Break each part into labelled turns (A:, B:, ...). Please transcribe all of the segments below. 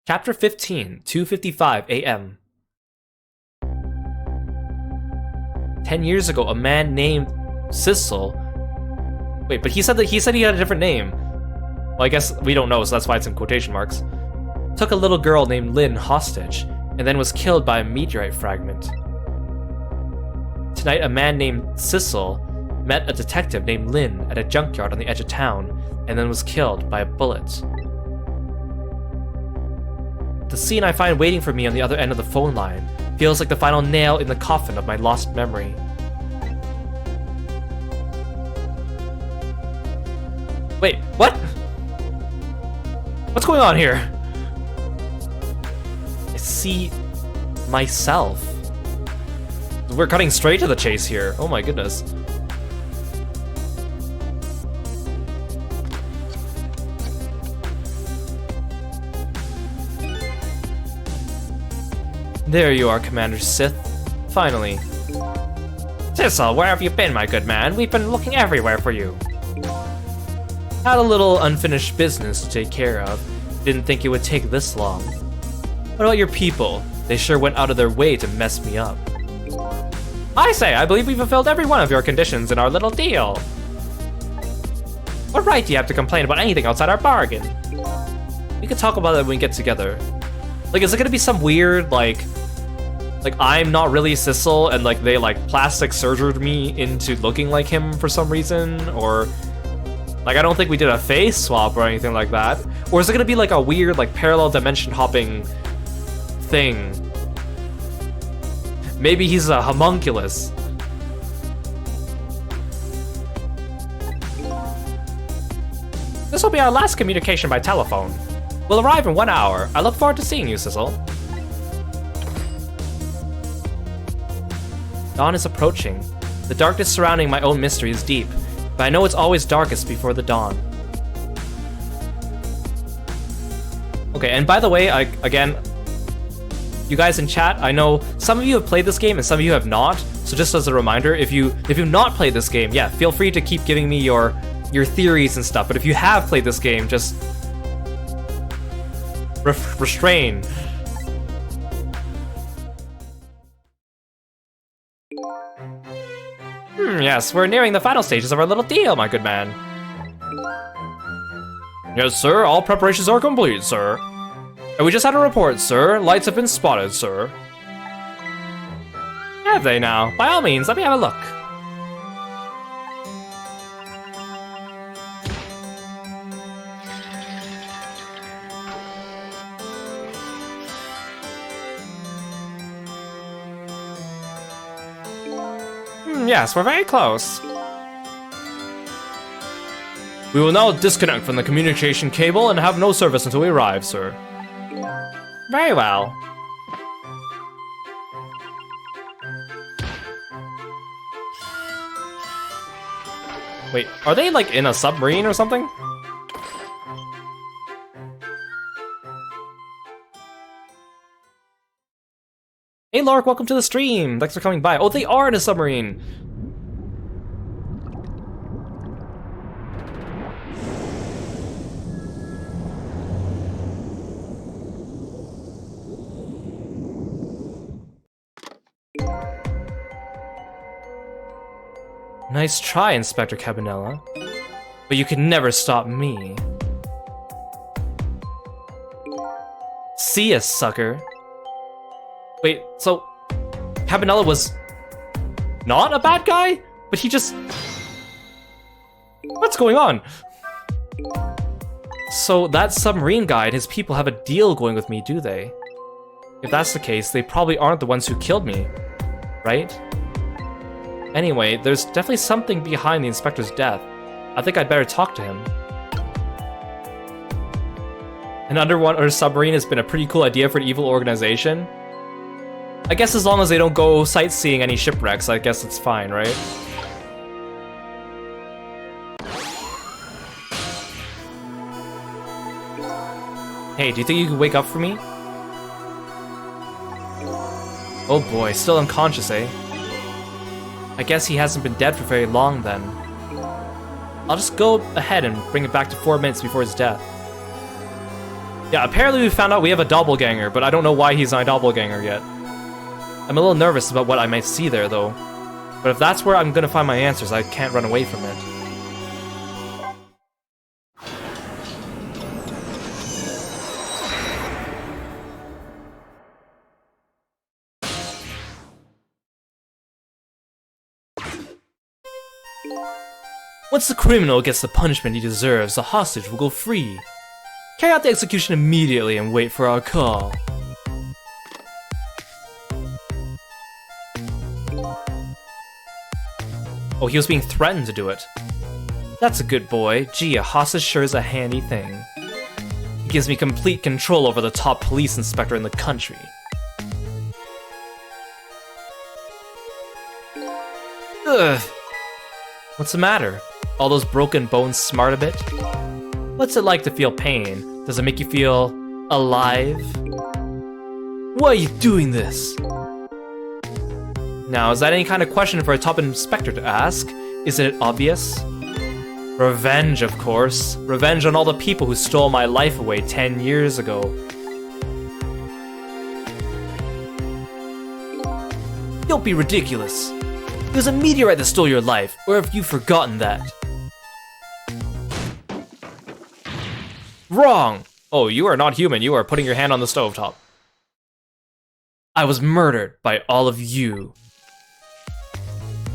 A: Chapter 15, 2:55 a.m. 10 years ago, a man named Sissel... Wait, but he said he had a different name. Well, I guess we don't know, so that's why it's in quotation marks. Took a little girl named Lynn hostage, and then was killed by a meteorite fragment. Tonight, a man named Sissel met a detective named Lynn at a junkyard on the edge of town, and then was killed by a bullet. The scene I find waiting for me on the other end of the phone line feels like the final nail in the coffin of my lost memory. Wait, what? What's going on here? I see myself. We're cutting straight to the chase here. Oh my goodness. There you are, Commander Sith. Finally. Sissel, where have you been, my good man? We've been looking everywhere for you. Had a little unfinished business to take care of. Didn't think it would take this long. What about your people? They sure went out of their way to mess me up. I say, I believe we fulfilled every one of your conditions in our little deal. What right do you have to complain about anything outside our bargain? We can talk about it when we get together. Like, is it gonna be some weird, like I'm not really Sissel, and like they like plastic surgered me into looking like him for some reason, or like I don't think we did a face swap or anything like that. Or is it gonna be like a weird like parallel dimension hopping thing? Maybe he's a homunculus. This will be our last communication by telephone. We'll arrive in 1 hour. I look forward to seeing you, Sissel. Dawn is approaching. The darkness surrounding my own mystery is deep, but I know it's always darkest before the dawn. Okay, and by the way, again, you guys in chat, I know some of you have played this game and some of you have not, so just as a reminder, if you've not played this game, yeah, feel free to keep giving me your theories and stuff, but if you have played this game, just restrain. Yes, we're nearing the final stages of our little deal, my good man. Yes, sir, all preparations are complete, sir. And we just had a report, sir. Lights have been spotted, sir. Have they now? By all means, let me have a look. Yes, we're very close. We will now disconnect from the communication cable and have no service until we arrive, sir. Very well. Wait, are they like in a submarine or something? Hey Lark, welcome to the stream. Thanks for coming by. Oh, they are in a submarine. Nice try, Inspector Cabanela. But you can never stop me. See ya, sucker. Wait, so Cabanela was not a bad guy? But he just... What's going on? So that submarine guy and his people have a deal going with me, do they? If that's the case, they probably aren't the ones who killed me, right? Anyway, there's definitely something behind the inspector's death. I think I'd better talk to him. An underwater submarine has been a pretty cool idea for an evil organization. I guess as long as they don't go sightseeing any shipwrecks, I guess it's fine, right? Hey, do you think you could wake up for me? Oh boy, still unconscious, eh? I guess he hasn't been dead for very long then. I'll just go ahead and bring it back to 4 minutes before his death. Yeah, apparently we found out we have a doppelganger, but I don't know why he's not a doppelganger yet. I'm a little nervous about what I might see there, though. But if that's where I'm gonna find my answers, I can't run away from it. Once the criminal gets the punishment he deserves, the hostage will go free. Carry out the execution immediately and wait for our call. Oh, he was being threatened to do it. That's a good boy. Gee, a hostage sure is a handy thing. He gives me complete control over the top police inspector in the country. Ugh. What's the matter? All those broken bones smart a bit? What's it like to feel pain? Does it make you feel alive? Why are you doing this? Now, is that any kind of question for a top inspector to ask? Isn't it obvious? Revenge, of course. Revenge on all the people who stole my life away 10 years ago. Don't be ridiculous. It was a meteorite that stole your life, or have you forgotten that? Wrong! Oh, you are not human. You are putting your hand on the stovetop. I was murdered by all of you.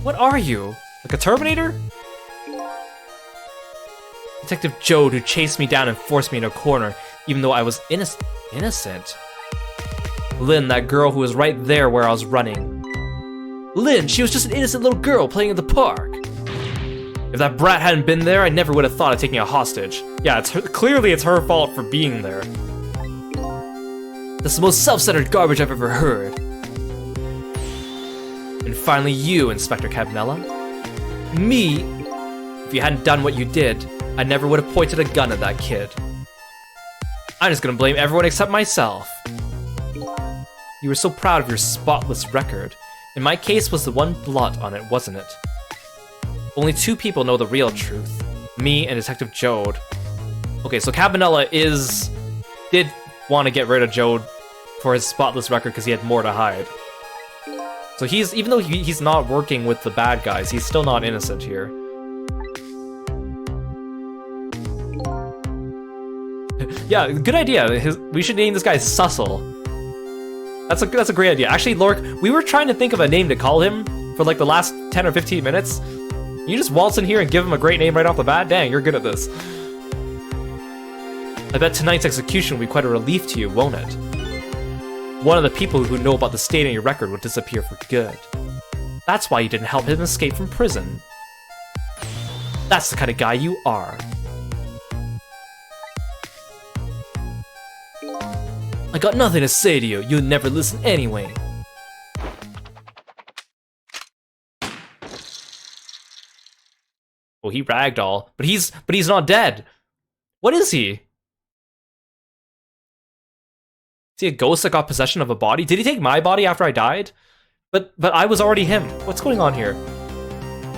A: What are you? Like a Terminator? Detective Joad, who chased me down and forced me in a corner, even though I was innocent. Lynn, that girl who was right there where I was running. Lynn, she was just an innocent little girl playing in the park. If that brat hadn't been there, I never would have thought of taking a hostage. Yeah, clearly it's her fault for being there. That's the most self-centered garbage I've ever heard. And finally you, Inspector Cabanela. Me? If you hadn't done what you did, I never would have pointed a gun at that kid. I'm just gonna blame everyone except myself. You were so proud of your spotless record. In my case was the one blot on it, wasn't it? Only two people know the real truth. Me and Detective Joad. Okay, so Cabanela did want to get rid of Joad for his spotless record because he had more to hide. So even though he's not working with the bad guys, he's still not innocent here. Yeah, good idea. We should name this guy Sussel. That's a great idea. Actually, Lork, we were trying to think of a name to call him for like the last 10 or 15 minutes. You just waltz in here and give him a great name right off the bat? Dang, you're good at this. I bet tonight's execution will be quite a relief to you, won't it? One of the people who know about the state on your record will disappear for good. That's why you didn't help him escape from prison. That's the kind of guy you are. I got nothing to say to you. You'll never listen anyway. Well, he ragdoll, but he's not dead. What is he? Is he a ghost that got possession of a body? Did he take my body after I died? But I was already him. What's going on here?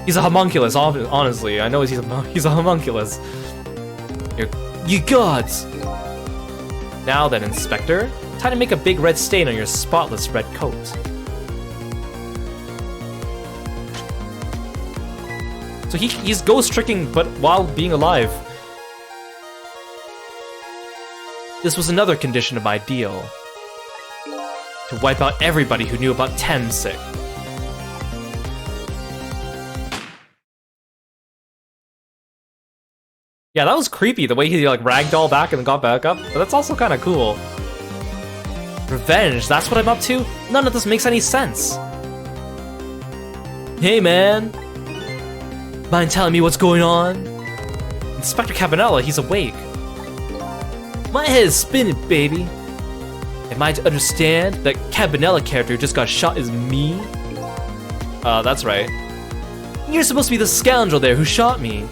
A: He's a homunculus, honestly. I know he's a homunculus. You gods! Now then, Inspector, time to make a big red stain on your spotless red coat. So he's ghost tricking, but while being alive. This was another condition of my deal. To wipe out everybody who knew about Temsic. Yeah, that was creepy, the way he like ragdoll back and got back up, but that's also kind of cool. Revenge, that's what I'm up to? None of this makes any sense. Hey man, mind telling me what's going on? Inspector Cabanela, he's awake. My head is spinning, baby. Am I to understand that Cabanela character who just got shot is me? That's right. You're supposed to be the scoundrel there who shot me.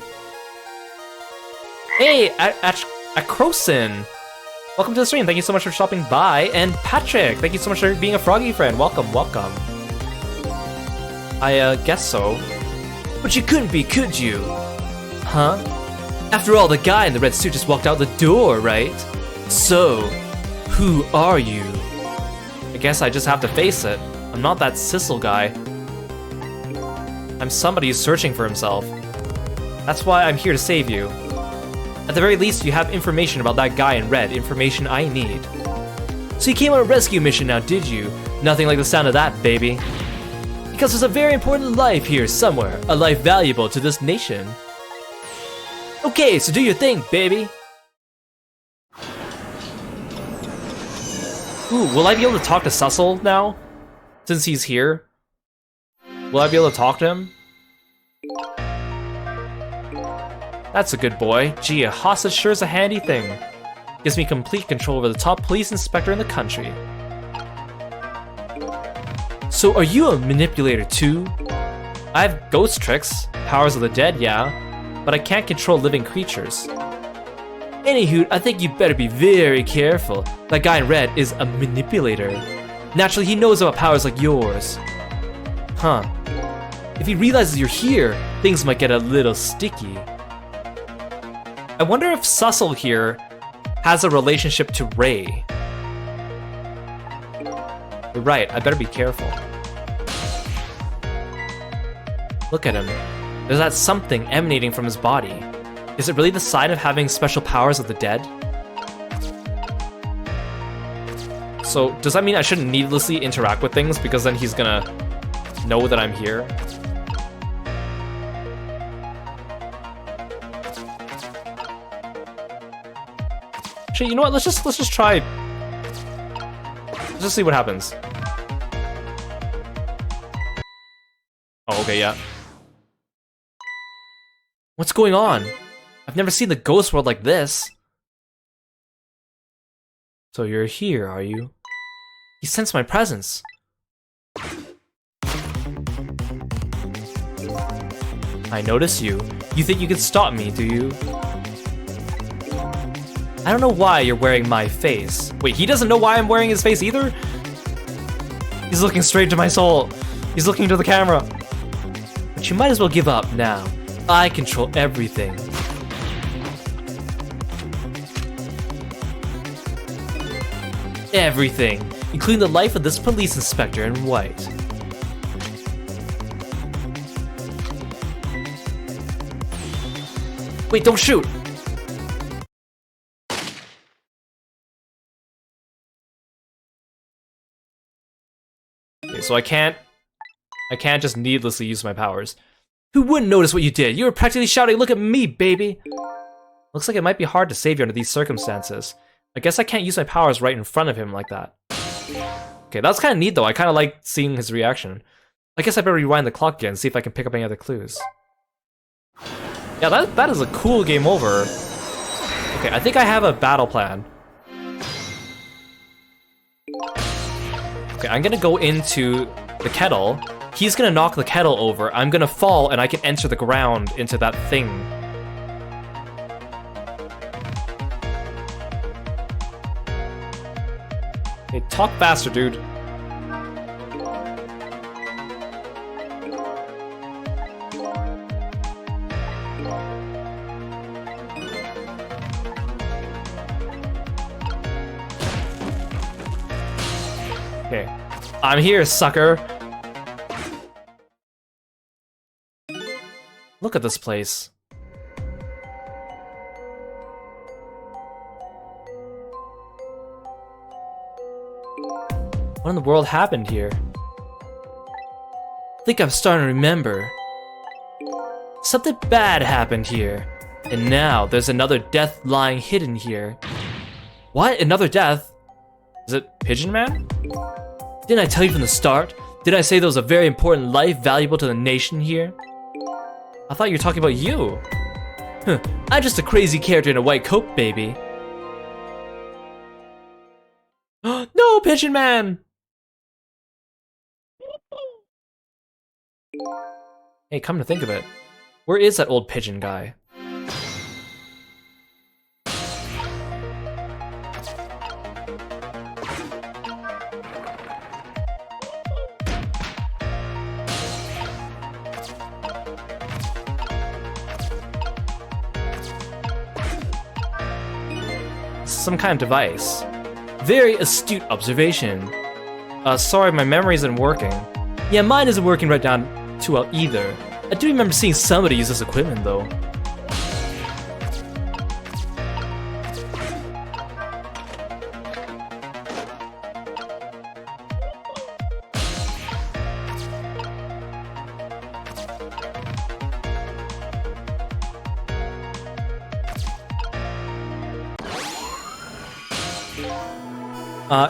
A: Hey, Acrosin! Welcome to the stream, thank you so much for stopping by. And Patrick, thank you so much for being a Froggy friend. Welcome, welcome. I guess so. But you couldn't be, could you? Huh? After all, the guy in the red suit just walked out the door, right? So, who are you? I guess I just have to face it. I'm not that Sissel guy. I'm somebody who's searching for himself. That's why I'm here to save you. At the very least, you have information about that guy in red, information I need. So you came on a rescue mission now, did you? Nothing like the sound of that, baby. Because there's a very important life here somewhere, a life valuable to this nation. Okay, so do your thing, baby. Ooh, will I be able to talk to Cecil now? Since he's here? Will I be able to talk to him? That's a good boy. Gee, a hostage sure is a handy thing. Gives me complete control over the top police inspector in the country. So are you a manipulator too? I have ghost tricks, powers of the dead, yeah, but I can't control living creatures. Anywho, I think you better be very careful. That guy in red is a manipulator. Naturally, he knows about powers like yours. Huh. If he realizes you're here, things might get a little sticky. I wonder if Cecil here has a relationship to Ray. You're right, I better be careful. Look at him. There's that something emanating from his body. Is it really the sign of having special powers of the dead? So, does that mean I shouldn't needlessly interact with things because then he's gonna know that I'm here? Actually, you know what? Let's just try. Let's just see what happens. Oh, okay, yeah. What's going on? I've never seen the ghost world like this. So you're here, are you? You sense my presence. I notice you. You think you can stop me, do you? I don't know why you're wearing my face. Wait, he doesn't know why I'm wearing his face either? He's looking straight to my soul. He's looking into the camera. But you might as well give up now. I control everything. Everything, including the life of this police inspector in white. Wait, don't shoot! Okay, so I can't just needlessly use my powers. Who wouldn't notice what you did? You were practically shouting, "Look at me, baby!" Looks like it might be hard to save you under these circumstances. I guess I can't use my powers right in front of him like that. Okay, that's kind of neat though. I kind of like seeing his reaction. I guess I better rewind the clock again and see if I can pick up any other clues. Yeah, that is a cool game over. Okay, I think I have a battle plan. Okay, I'm gonna go into the kettle. He's gonna knock the kettle over. I'm gonna fall and I can enter the ground into that thing. Hey, talk faster, dude. Okay. I'm here, sucker. Look at this place. What in the world happened here? I think I'm starting to remember. Something bad happened here. And now there's another death lying hidden here. What? Another death? Is it Pigeon Man? Didn't I tell you from the start? Didn't I say there was a very important life valuable to the nation here? I thought you were talking about you. Huh, I'm just a crazy character in a white coat, baby. No, Pigeon Man! Hey, come to think of it, where is that old pigeon guy? some kind of device. Very astute observation. Sorry, my memory isn't working. Yeah, mine isn't working right down too well either. I do remember seeing somebody use this equipment though.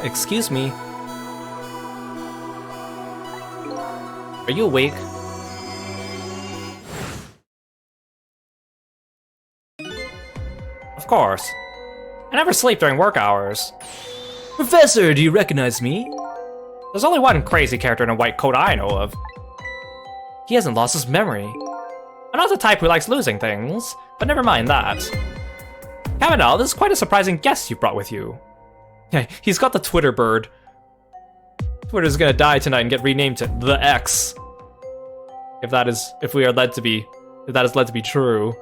A: Excuse me. Are you awake? Of course. I never sleep during work hours. Professor, do you recognize me? There's only one crazy character in a white coat I know of. He hasn't lost his memory. I'm not the type who likes losing things, but never mind that. Cavendall, this is quite a surprising guest you've brought with you. Yeah, he's got the Twitter bird. Twitter's gonna die tonight and get renamed to The X. If that is led to be true.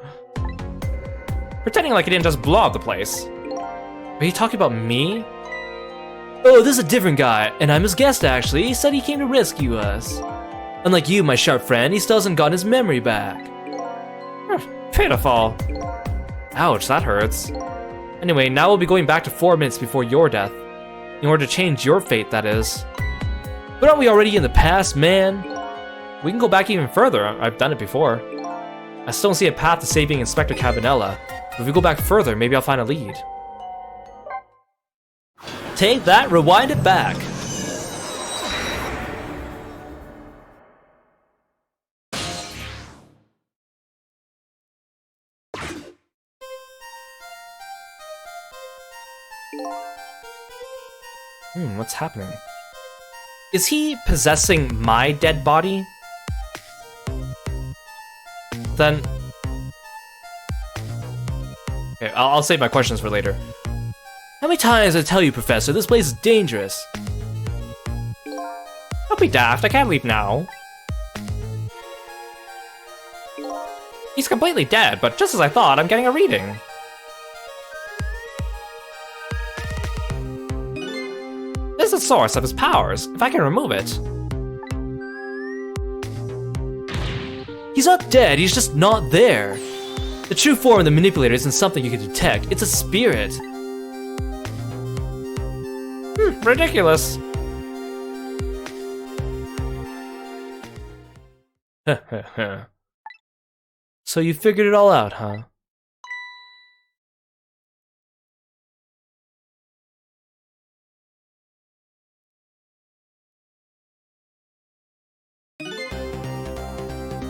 A: Pretending like he didn't just blow up the place. Are you talking about me? Oh, this is a different guy, and I'm his guest actually. He said he came to rescue us. Unlike you, my sharp friend, he still hasn't gotten his memory back. Pitiful. Ouch, that hurts. Anyway, now we'll be going back to 4 minutes before your death. In order to change your fate, that is. But aren't we already in the past, man? We can go back even further. I've done it before. I still don't see a path to saving Inspector Cabanela. But if we go back further, maybe I'll find a lead. Take that, rewind it back. What's happening? Is he possessing my dead body? Then... Okay, I'll save my questions for later. How many times did I tell you, Professor, this place is dangerous? Don't be daft, I can't leave now. He's completely dead, but just as I thought, I'm getting a reading. This is the source of his powers, if I can remove it. He's not dead, he's just not there. The true form of the manipulator isn't something you can detect, it's a spirit. Ridiculous. So you figured it all out, huh?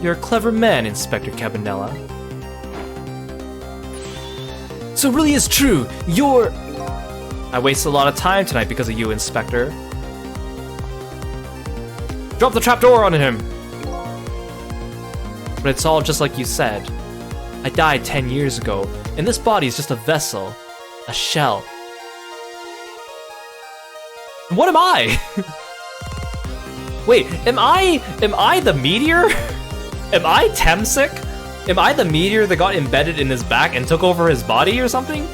A: You're a clever man, Inspector Cabanela. So it really is true, you're... I wasted a lot of time tonight because of you, Inspector. Drop the trapdoor on him! But it's all just like you said. I died 10 years ago, and this body is just a vessel. A shell. And what am I? Wait, am I the meteor? Am I Temsic? Am I the meteor that got embedded in his back and took over his body or something?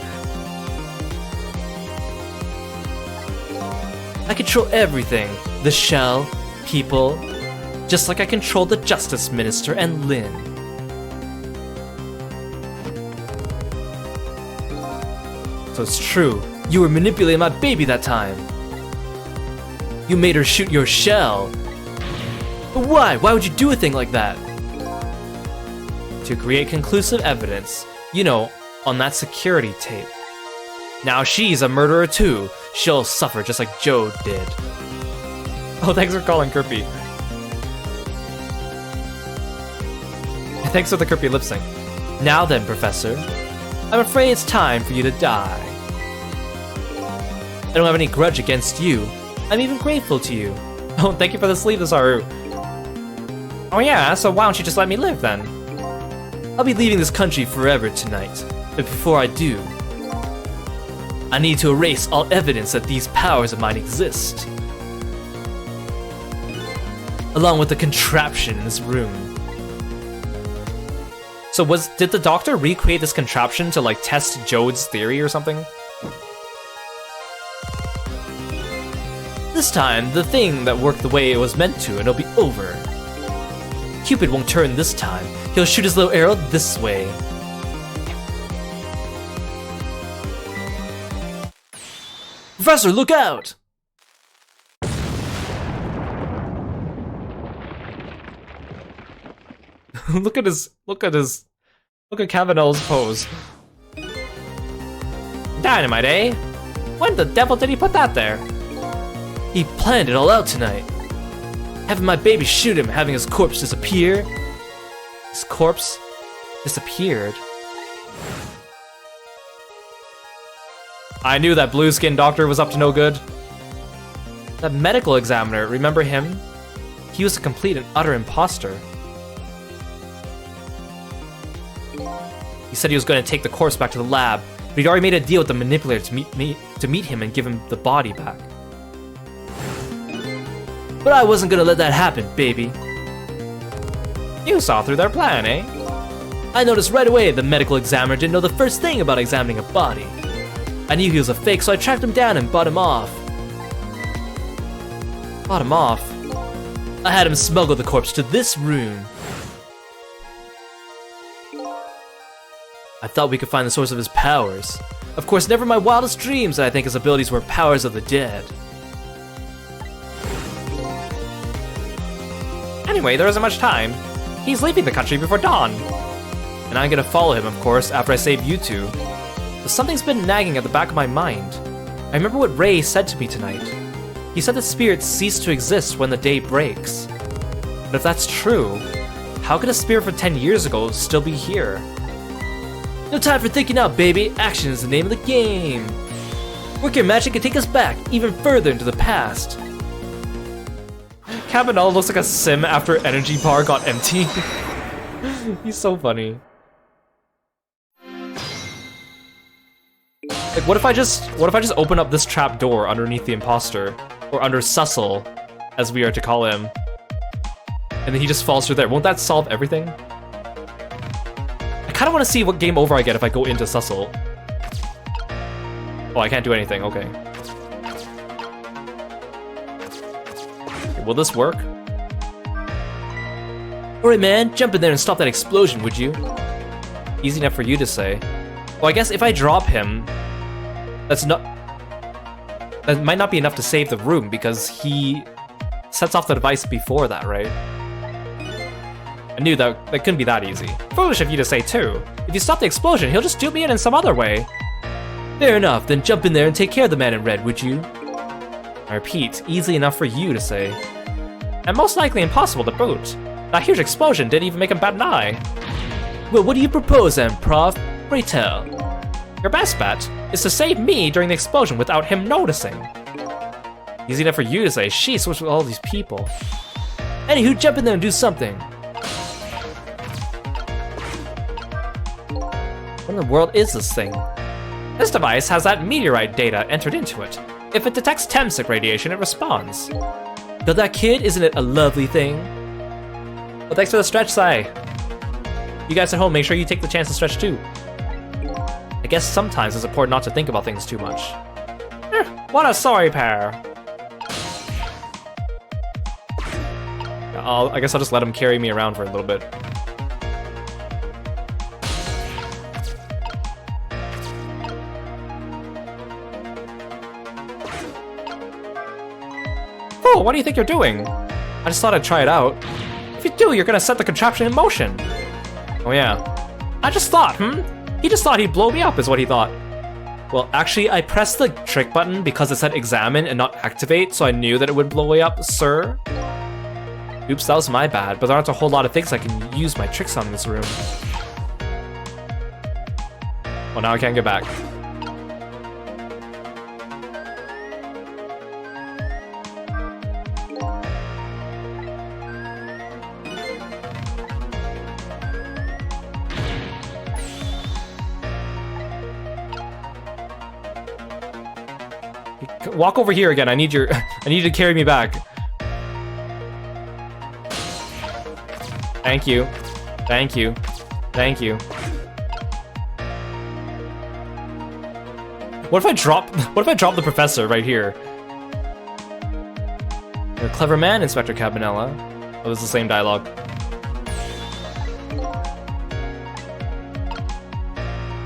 A: I control everything. The shell, people, just like I controlled the Justice Minister and Lynn. So it's true, you were manipulating my baby that time. You made her shoot your shell. But why? Why would you do a thing like that? To create conclusive evidence, you know, on that security tape. Now she's a murderer too. She'll suffer just like Joe did. Oh, thanks for calling Kirby. Thanks for the Kirby lip sync. Now then, Professor, I'm afraid it's time for you to die. I don't have any grudge against you. I'm even grateful to you. Oh, thank you for the sleeveless Haru. Oh yeah, so why don't you just let me live then? I'll be leaving this country forever tonight, but before I do, I need to erase all evidence that these powers of mine exist. Along with the contraption in this room. So did the doctor recreate this contraption to like test Jode's theory or something? This time, the thing that worked the way it was meant to, and it'll be over. Cupid won't turn this time. He'll shoot his little arrow this way. Professor, look out! Look at Cavanel's pose. Dynamite, eh? When the devil did he put that there? He planned it all out tonight. Having my baby shoot him, having his corpse disappear. His corpse disappeared. I knew that blue-skinned doctor was up to no good. That medical examiner, remember him? He was a complete and utter imposter. He said he was going to take the corpse back to the lab, but he'd already made a deal with the manipulator to meet him and give him the body back. But I wasn't gonna let that happen, baby. You saw through their plan, eh? I noticed right away the medical examiner didn't know the first thing about examining a body. I knew he was a fake, so I tracked him down and bought him off. Bought him off? I had him smuggle the corpse to this room. I thought we could find the source of his powers. Of course, never in my wildest dreams did I think his abilities were powers of the dead. Anyway, there isn't much time. He's leaving the country before dawn. And I'm gonna follow him, of course, after I save you two. But something's been nagging at the back of my mind. I remember what Ray said to me tonight. He said that spirits cease to exist when the day breaks. But if that's true, how could a spirit from 10 years ago still be here? No time for thinking out, baby. Action is the name of the game. Work your magic and take us back, even further into the past. Cabanel looks like a sim after energy bar got empty. He's so funny. Like, what if I just open up this trap door underneath the imposter, or under Cecil, as we are to call him, and then he just falls through there? Won't that solve everything? I kind of want to see what game over I get if I go into Cecil. Oh, I can't do anything. Okay. Will this work? Alright, man, jump in there and stop that explosion, would you? Easy enough for you to say. Well, I guess if I drop him, that might not be enough to save the room because he sets off the device before that, right? I knew that couldn't be that easy. Foolish of you to say too. If you stop the explosion, he'll just dupe me in some other way. Fair enough, then jump in there and take care of the man in red, would you? I repeat, easy enough for you to say. And most likely impossible to boot. That huge explosion didn't even make him bat an eye. Well, what do you propose then, Prof? Pray tell. Your best bet is to save me during the explosion without him noticing. Easy enough for you to say. Sheesh, what's with all these people? Anywho, jump in there and do something. What in the world is this thing? This device has that meteorite data entered into it. If it detects Temsic radiation, it responds. Got that, kid? Isn't it a lovely thing? Well, thanks for the stretch, Sai. You guys at home, make sure you take the chance to stretch too. I guess sometimes it's important not to think about things too much. What a sorry pair. I guess I'll just let him carry me around for a little bit. Oh, what do you think you're doing? I just thought I'd try it out. If you do, you're gonna set the contraption in motion. Oh yeah. I just thought, He just thought he'd blow me up is what he thought. Well, actually, I pressed the trick button because it said examine and not activate, so I knew that it would blow me up, sir. Oops, that was my bad, but there aren't a whole lot of things I can use my tricks on in this room. Well, now I can't get back. Walk over here again. I need you to carry me back. Thank you. Thank you. Thank you. What if I drop the professor right here? You're a clever man, Inspector Cabanella. Oh, it's the same dialogue.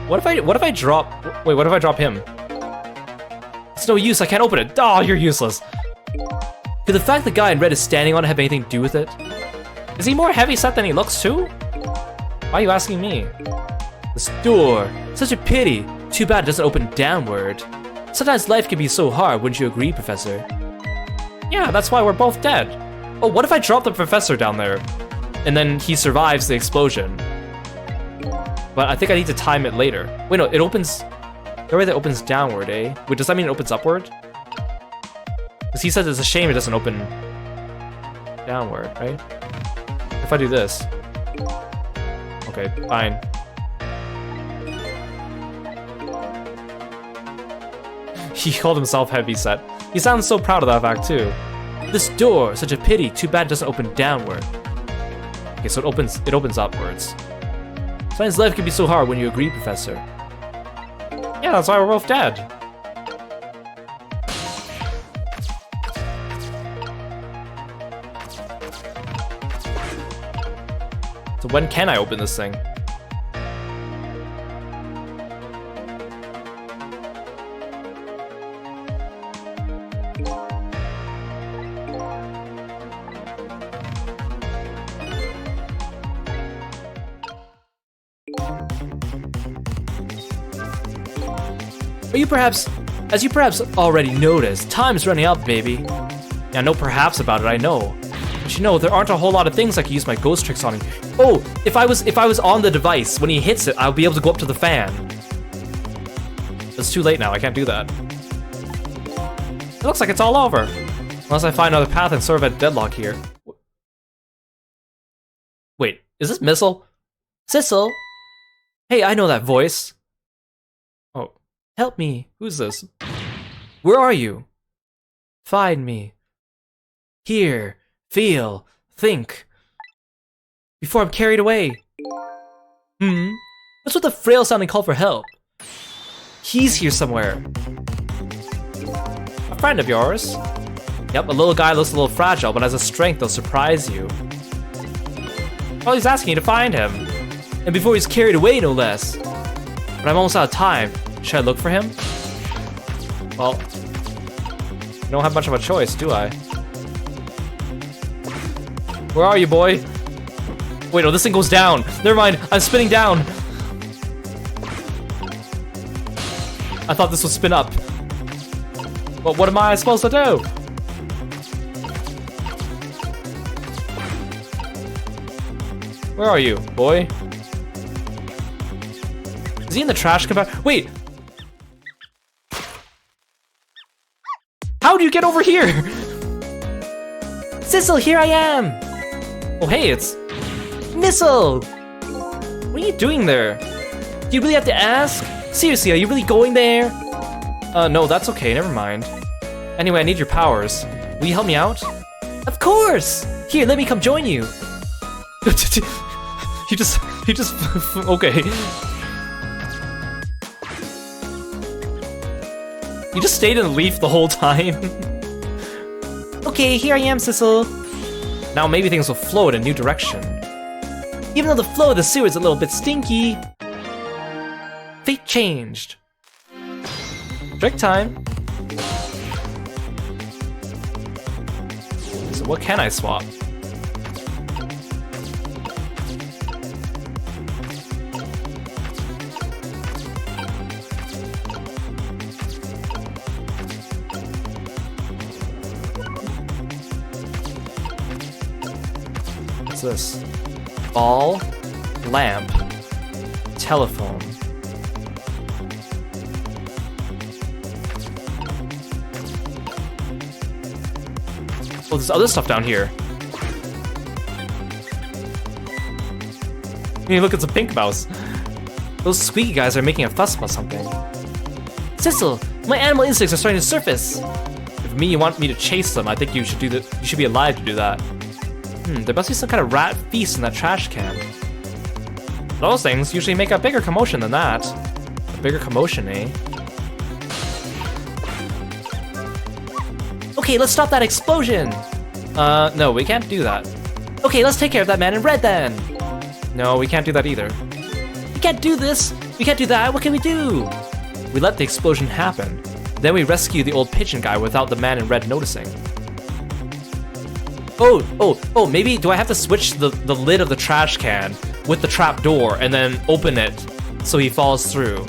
A: What if I drop... Wait, what if I drop him? It's no use, I can't open it. Oh, you're useless. Could the fact the guy in red is standing on it have anything to do with it? Is he more heavy-set than he looks, too? Why are you asking me? This door. Such a pity. Too bad it doesn't open downward. Sometimes life can be so hard, wouldn't you agree, Professor? Yeah, that's why we're both dead. Oh, what if I drop the professor down there? And then he survives the explosion. But I think I need to time it later. Wait, no, it opens... The way that opens downward, eh? Wait, does that mean it opens upward? Because he says it's a shame it doesn't open downward, right? If I do this. Okay, fine. He called himself heavyset. He sounds so proud of that fact, too. This door, such a pity. Too bad it doesn't open downward. Okay, so it opens upwards. Science life can be so hard when you agree, Professor. Yeah, that's why we're both dead. So when can I open this thing? As you perhaps already noticed, time's running out, baby. Yeah, no perhaps about it, I know. But you know, there aren't a whole lot of things I can use my ghost tricks on. Oh, if I was on the device, when he hits it, I'll be able to go up to the fan. It's too late now, I can't do that. It looks like it's all over. Unless I find another path and sort of a deadlock here. Wait, is this Missile? Sissel? Hey, I know that voice. Oh, help me. Who's this? Where are you? Find me. Hear, feel, think. Before I'm carried away. What's with the frail sounding call for help? He's here somewhere. A friend of yours? Yep, a little guy looks a little fragile, but has a strength that'll surprise you. Well, he's asking you to find him. And before he's carried away, no less. But I'm almost out of time. Should I look for him? Well, I don't have much of a choice, do I? Where are you, boy? Wait, no, this thing goes down. Never mind, I'm spinning down. I thought this would spin up. But what am I supposed to do? Where are you, boy? Is he in the trash compactor? Wait! How do you get over here? Sissel, here I am! Oh hey, it's... Missile! What are you doing there? Do you really have to ask? Seriously, are you really going there? No, that's okay, never mind. Anyway, I need your powers. Will you help me out? Of course! Here, let me come join you. He just, okay. You just stayed in the leaf the whole time. Okay, here I am, Sissel. Now maybe things will flow in a new direction. Even though the flow of the sewer is a little bit stinky. Fate changed. Trick time. So what can I swap? What's this? Ball, lamp, telephone. Oh, there's other stuff down here. Hey, look, it's a pink mouse. Those squeaky guys are making a fuss about something. Sissel, my animal instincts are starting to surface. If me, you want me to chase them, I think you should do that. You should be alive to do that. There must be some kind of rat feast in that trash can. Those things usually make a bigger commotion than that. A bigger commotion, eh? Okay, let's stop that explosion! No, we can't do that. Okay, let's take care of that man in red then. No, we can't do that either. We can't do this. We can't do that. What can we do? We let the explosion happen. Then we rescue the old pigeon guy without the man in red noticing. Oh, maybe do I have to switch the lid of the trash can with the trap door and then open it so he falls through?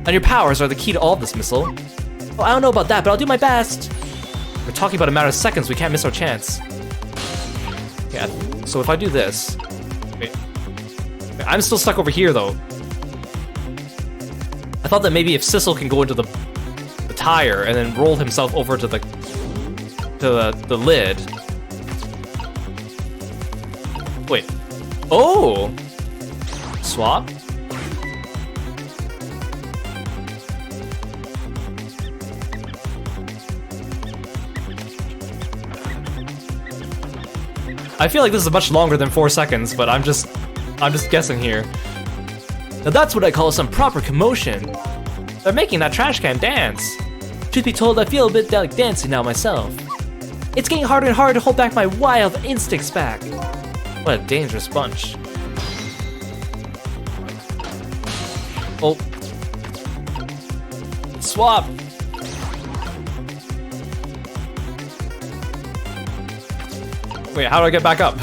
A: And your powers are the key to all of this, Missile. Oh, I don't know about that, but I'll do my best. We're talking about a matter of seconds. We can't miss our chance. Yeah, so if I do this... Wait. I'm still stuck over here, though. I thought that maybe if Sissel can go into the tire and then roll himself over to the lid. Wait. Oh! Swap? I feel like this is much longer than 4 seconds, but I'm just guessing here. Now that's what I call some proper commotion. They're making that trash can dance. Truth be told, I feel a bit like dancing now myself. It's getting harder and harder to hold back my wild instincts back. What a dangerous bunch. Oh. Swap. Wait, how do I get back up?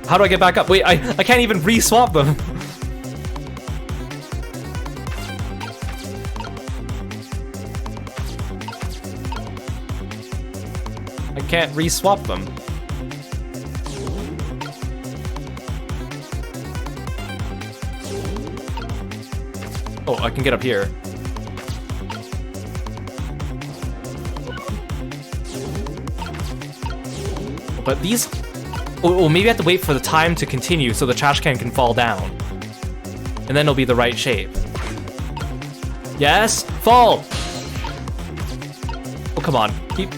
A: How do I get back up? Wait, I can't even re-swap them. I can't re-swap them. Oh, I can get up here. But these... Oh, maybe I have to wait for the time to continue so the trash can fall down. And then it'll be the right shape. Yes? Fall! Oh, come on. Keep...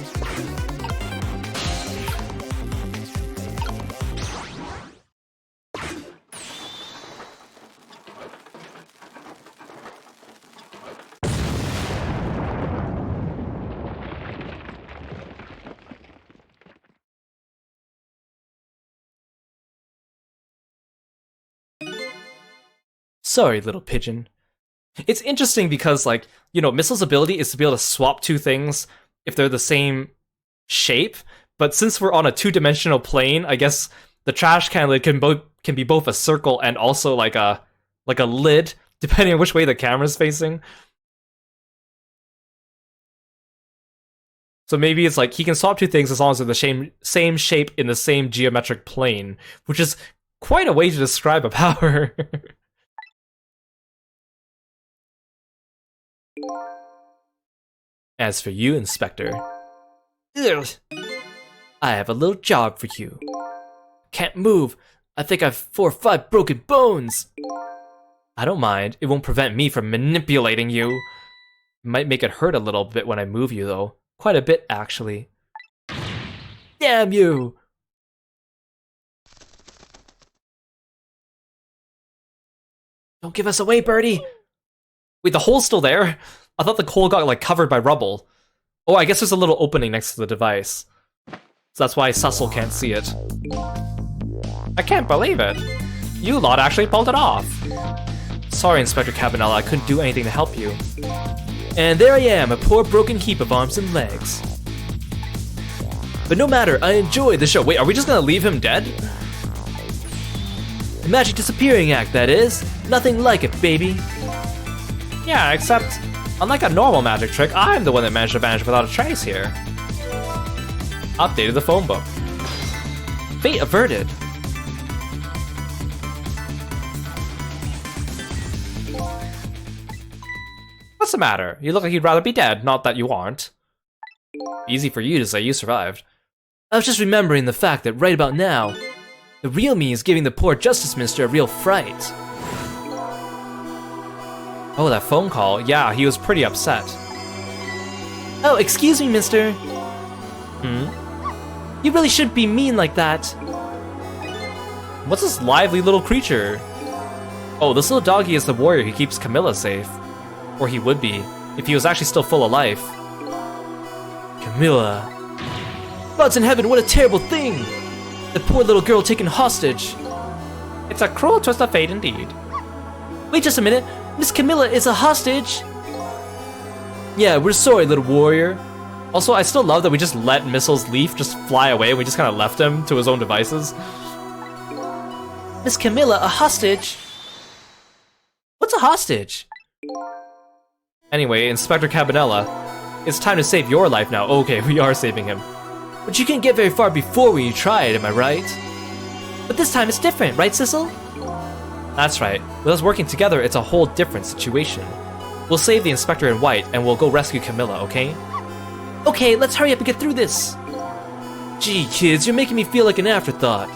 A: Sorry, little pigeon. It's interesting because, like, you know, Missile's ability is to be able to swap two things if they're the same shape, but since we're on a two-dimensional plane, I guess the trash can lid can be both a circle and also like a lid, depending on which way the camera's facing. So maybe it's like he can swap two things as long as they're the same shape in the same geometric plane, which is quite a way to describe a power. As for you, Inspector, ugh, I have a little job for you. Can't move. I think I've 4 or 5 broken bones. I don't mind. It won't prevent me from manipulating you. It might make it hurt a little bit when I move you, though. Quite a bit, actually. Damn you! Don't give us away, Birdie! Wait, the hole's still there? I thought the hole got, like, covered by rubble. Oh, I guess there's a little opening next to the device. So that's why Cecil can't see it. I can't believe it. You lot actually pulled it off. Sorry, Inspector Cabanella, I couldn't do anything to help you. And there I am, a poor broken heap of arms and legs. But no matter, I enjoyed the show. Wait, are we just gonna leave him dead? The magic disappearing act, that is. Nothing like it, baby. Yeah, except, unlike a normal magic trick, I'm the one that managed to vanish without a trace here. Updated the phone book. Fate averted. What's the matter? You look like you'd rather be dead, not that you aren't. Easy for you to say you survived. I was just remembering the fact that right about now, the real me is giving the poor Justice Minister a real fright. Oh, that phone call. Yeah, he was pretty upset. Oh, excuse me, mister. You really shouldn't be mean like that. What's this lively little creature? Oh, this little doggy is the warrior who keeps Camilla safe. Or he would be, if he was actually still full of life. Camilla. Gods in heaven, what a terrible thing! The poor little girl taken hostage. It's a cruel twist of fate indeed. Wait just a minute, Miss Camilla is a hostage! Yeah, we're sorry, little warrior. Also, I still love that we just let Missile's leaf just fly away. We just kind of left him to his own devices. Miss Camilla, a hostage? What's a hostage? Anyway, Inspector Cabanela, it's time to save your life now. Okay, we are saving him. But you can't get very far before when you try it, am I right? But this time it's different, right, Sissel? That's right. With us working together, it's a whole different situation. We'll save the Inspector in white, and we'll go rescue Camilla, okay? Okay, let's hurry up and get through this. Gee, kids, you're making me feel like an afterthought.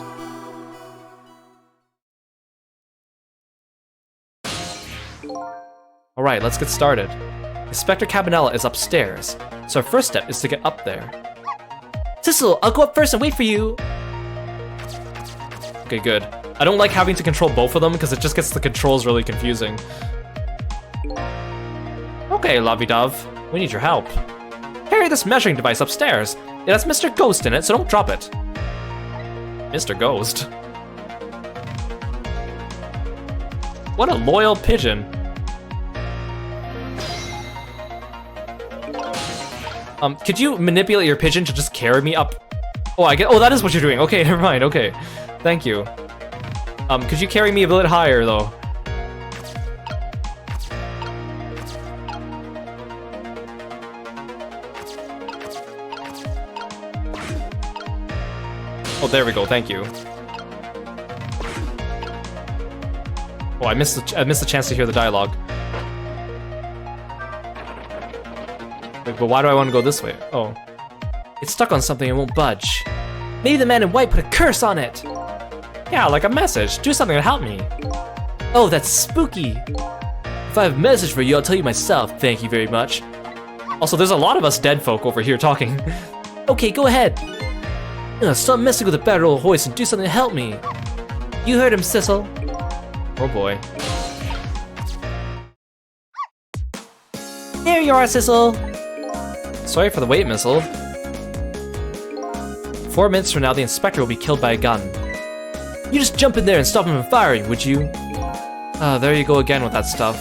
A: Alright, let's get started. Inspector Cabanela is upstairs, so our first step is to get up there. Sissel, I'll go up first and wait for you! Okay, good. I don't like having to control both of them because it just gets the controls really confusing. Okay, Lovey-Dove, we need your help. Carry this measuring device upstairs. It has Mr. Ghost in it, so don't drop it. Mr. Ghost? What a loyal pigeon. Could you manipulate your pigeon to just carry me up? Oh, oh, that is what you're doing. Okay, never mind. Okay, thank you. Could you carry me a bit higher, though? Oh, there we go. Thank you. Oh, I missed the chance to hear the dialogue. But why do I want to go this way? Oh. It's stuck on something and won't budge. Maybe the man in white put a curse on it! Yeah, like a message. Do something to help me. Oh, that's spooky. If I have a message for you, I'll tell you myself. Thank you very much. Also, there's a lot of us dead folk over here talking. Okay, go ahead. Stop messing with the bad old hoist and do something to help me. You heard him, Sissel. Oh boy. There you are, Sissel. Sorry for the wait, Missile. 4 minutes from now, the Inspector will be killed by a gun. You just jump in there and stop him from firing, would you? There you go again with that stuff.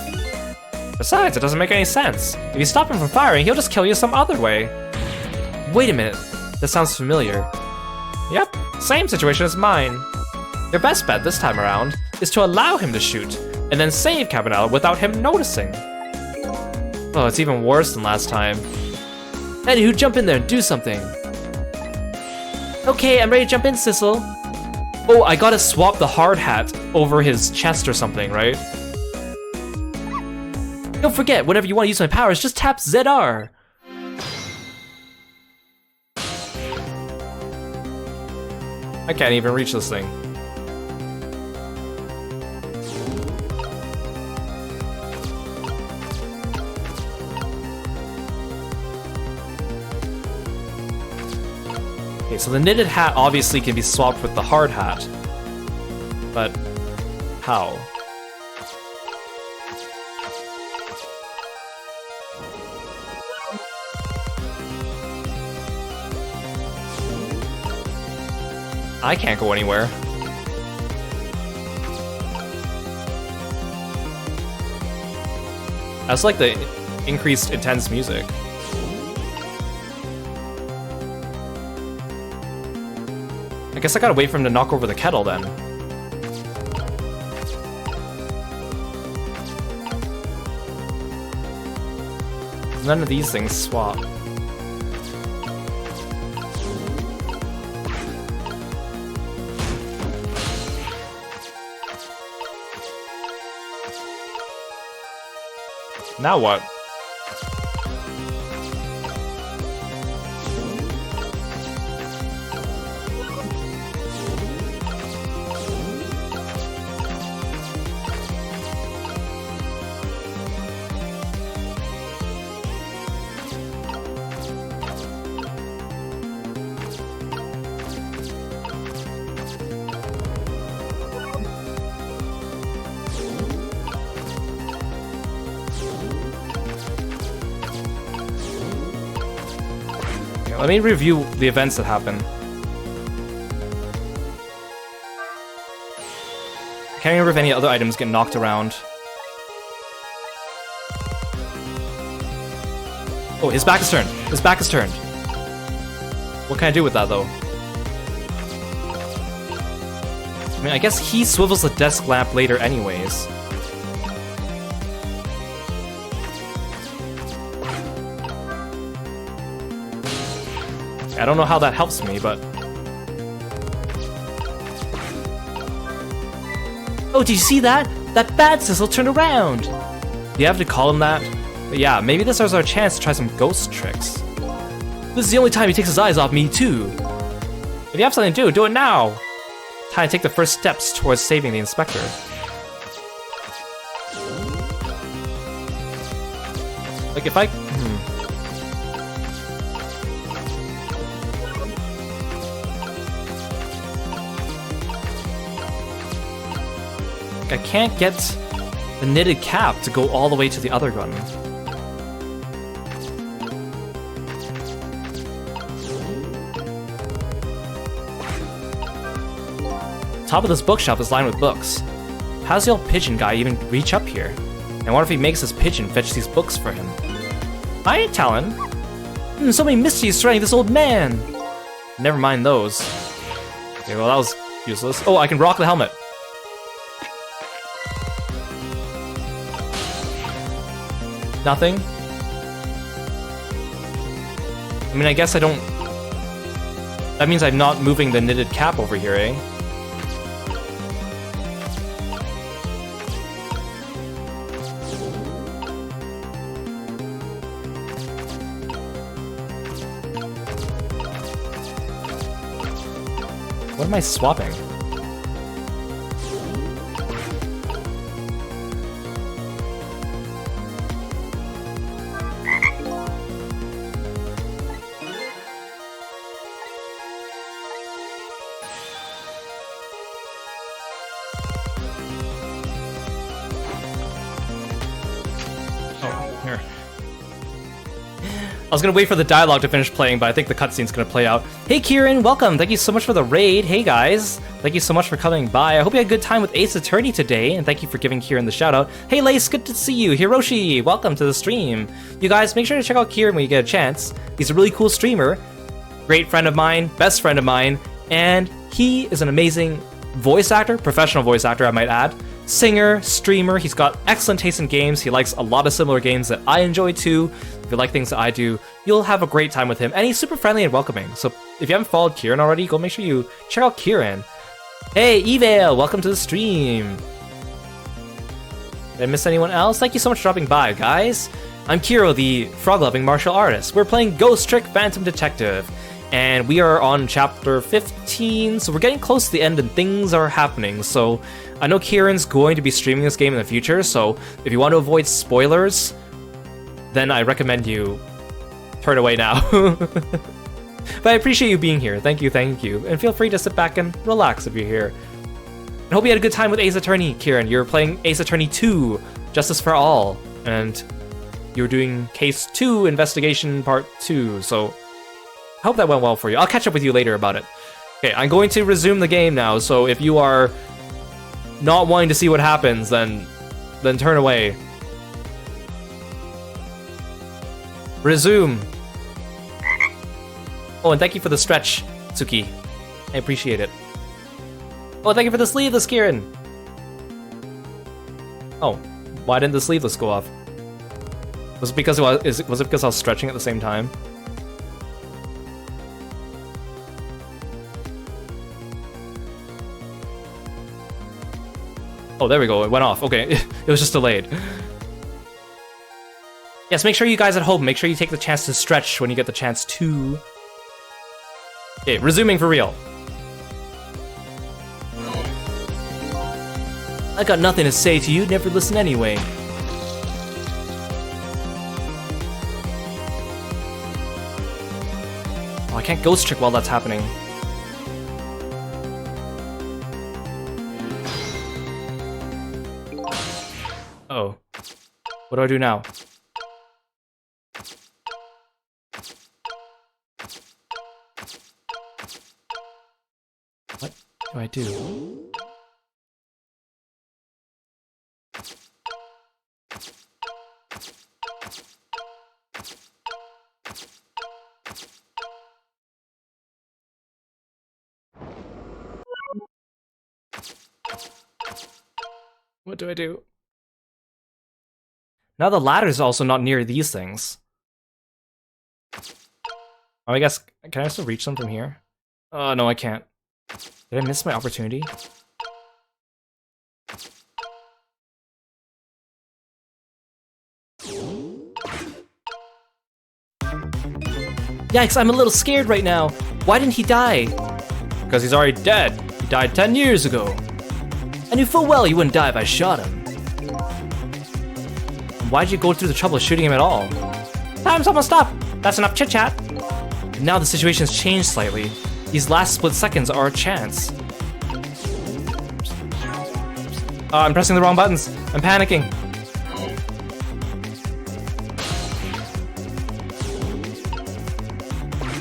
A: Besides, it doesn't make any sense. If you stop him from firing, he'll just kill you some other way. Wait a minute. That sounds familiar. Yep, same situation as mine. Your best bet this time around is to allow him to shoot, and then save Cabanela without him noticing. Oh, it's even worse than last time. Anywho, jump in there and do something. Okay, I'm ready to jump in, Sissel. Oh, I gotta swap the hard hat over his chest or something, right? Don't forget, whenever you want to use my powers, just tap ZR. I can't even reach this thing. Okay, so the knitted hat obviously can be swapped with the hard hat. But how? I can't go anywhere. That's like the increased intense music. I guess I gotta wait for him to knock over the kettle then. None of these things swap. Now what? let me review the events that happened. I can't remember if any other items get knocked around. Oh, his back is turned. His back is turned. What can I do with that, though? I mean, I guess he swivels the desk lamp later anyways. I don't know how that helps me, but... Oh, did you see that? That bad sizzle turned around! Do you have to call him that? But yeah, maybe this is our chance to try some ghost tricks. This is the only time he takes his eyes off me, too. If you have something to do, do it now! Time to take the first steps towards saving the inspector. Like, if I... I can't get the knitted cap to go all the way to the other gun. Top of this bookshelf is lined with books. How's the old pigeon guy even reach up here? I wonder if he makes his pigeon fetch these books for him. Hi, Talon. So many mysteries surrounding this old man. Never mind those. Okay, well that was useless. Oh, I can rock the helmet. Nothing? I mean, I guess I don't... That means I'm not moving the knitted cap over here, eh? What am I swapping? I was gonna wait for the dialogue to finish playing, but I think the cutscene's gonna play out. Hey Kieran, welcome! Thank you so much for the raid. Hey guys, thank you so much for coming by. I hope you had a good time with Ace Attorney today, and thank you for giving Kieran the shout out. Hey Lace, good to see you. Hiroshi, welcome to the stream. You guys, make sure to check out Kieran when you get a chance. He's a really cool streamer, great friend of mine, best friend of mine, and he is an amazing voice actor, professional voice actor I might add. Singer, streamer, he's got excellent taste in games. He likes a lot of similar games that I enjoy too. If you like things that I do, you'll have a great time with him. And he's super friendly and welcoming. So if you haven't followed Kieran already, go make sure you check out Kieran. Hey, Evale, welcome to the stream. Did I miss anyone else? Thank you so much for dropping by, guys. I'm Kiro, the frog-loving martial artist. We're playing Ghost Trick Phantom Detective. And we are on chapter 15, so we're getting close to the end and things are happening. So I know Kieran's going to be streaming this game in the future, so if you want to avoid spoilers, then I recommend you turn away now. But I appreciate you being here. Thank you, thank you. And feel free to sit back and relax if you're here. I hope you had a good time with Ace Attorney, Kieran. You're playing Ace Attorney 2, Justice for All, and you're doing Case 2, Investigation Part 2, so I hope that went well for you. I'll catch up with you later about it. Okay, I'm going to resume the game now, so if you are not wanting to see what happens, then turn away. Resume. Oh, and thank you for the stretch, Tsuki. I appreciate it. Oh, thank you for the sleeveless, Kieran. Oh, why didn't the sleeveless go off? Was it because was it because I was stretching at the same time? Oh, there we go. It went off. Okay, it was just delayed. Yes, make sure you guys at home, make sure you take the chance to stretch when you get the chance to. Okay, resuming for real. I got nothing to say to you, never listen anyway. Oh, I can't ghost trick while that's happening. Oh. What do I do now? do I do? What do I do? Now the ladder is also not near these things. Oh, I guess, can I still reach them from here? Oh, no, I can't. Did I miss my opportunity? Yikes, I'm a little scared right now. Why didn't he die? Because he's already dead. He died 10 years ago. I knew full well he wouldn't die if I shot him. Why'd you go through the trouble of shooting him at all? Time's almost up. That's enough chit-chat. Now the situation's changed slightly. These last split seconds are a chance. I'm pressing the wrong buttons. I'm panicking.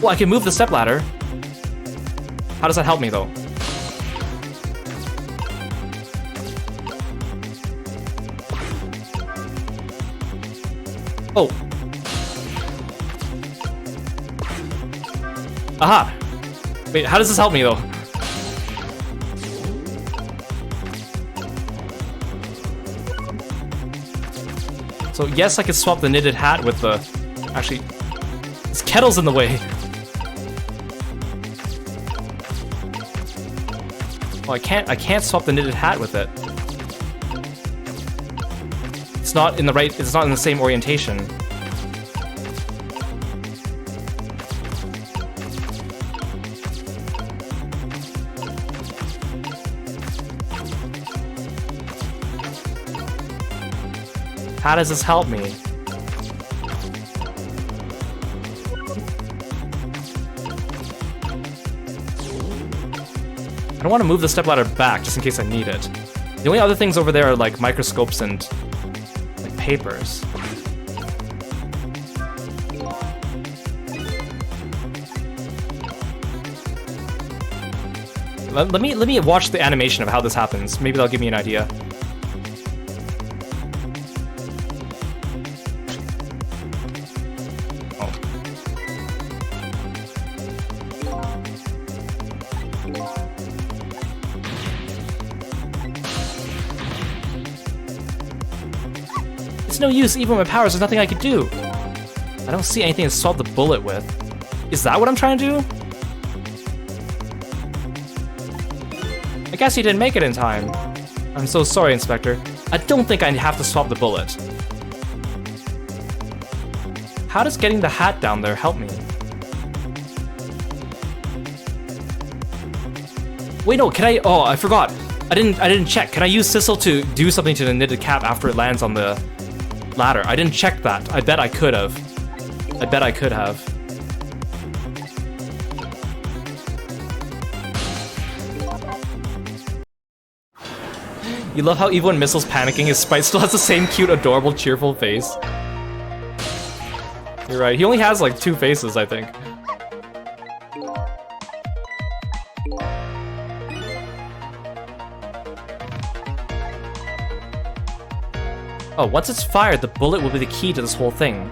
A: Well, I can move the stepladder. How does that help me, though? Oh. Aha! Wait, how does this help me, though? So, yes, I could swap the knitted hat with the... Actually, this kettle's in the way. Oh, I can't swap the knitted hat with it. It's not in the same orientation. How does this help me? I don't want to move the stepladder back just in case I need it. The only other things over there are like microscopes and like papers. Let me watch the animation of how this happens. Maybe that'll give me an idea. It's no use, even with my powers, there's nothing I could do. I don't see anything to swap the bullet with. Is that what I'm trying to do? I guess he didn't make it in time. I'm so sorry, Inspector. I don't think I have to swap the bullet. How does getting the hat down there help me? Wait, no, can I... Oh, I forgot. I didn't check. Can I use Sissel to do something to the knitted cap after it lands on the ladder? I didn't check that. I bet I could have. I bet I could have. You love how even when Missile's panicking, his sprite still has the same cute, adorable, cheerful face. You're right. He only has like 2 faces, I think. Oh, once it's fired, the bullet will be the key to this whole thing.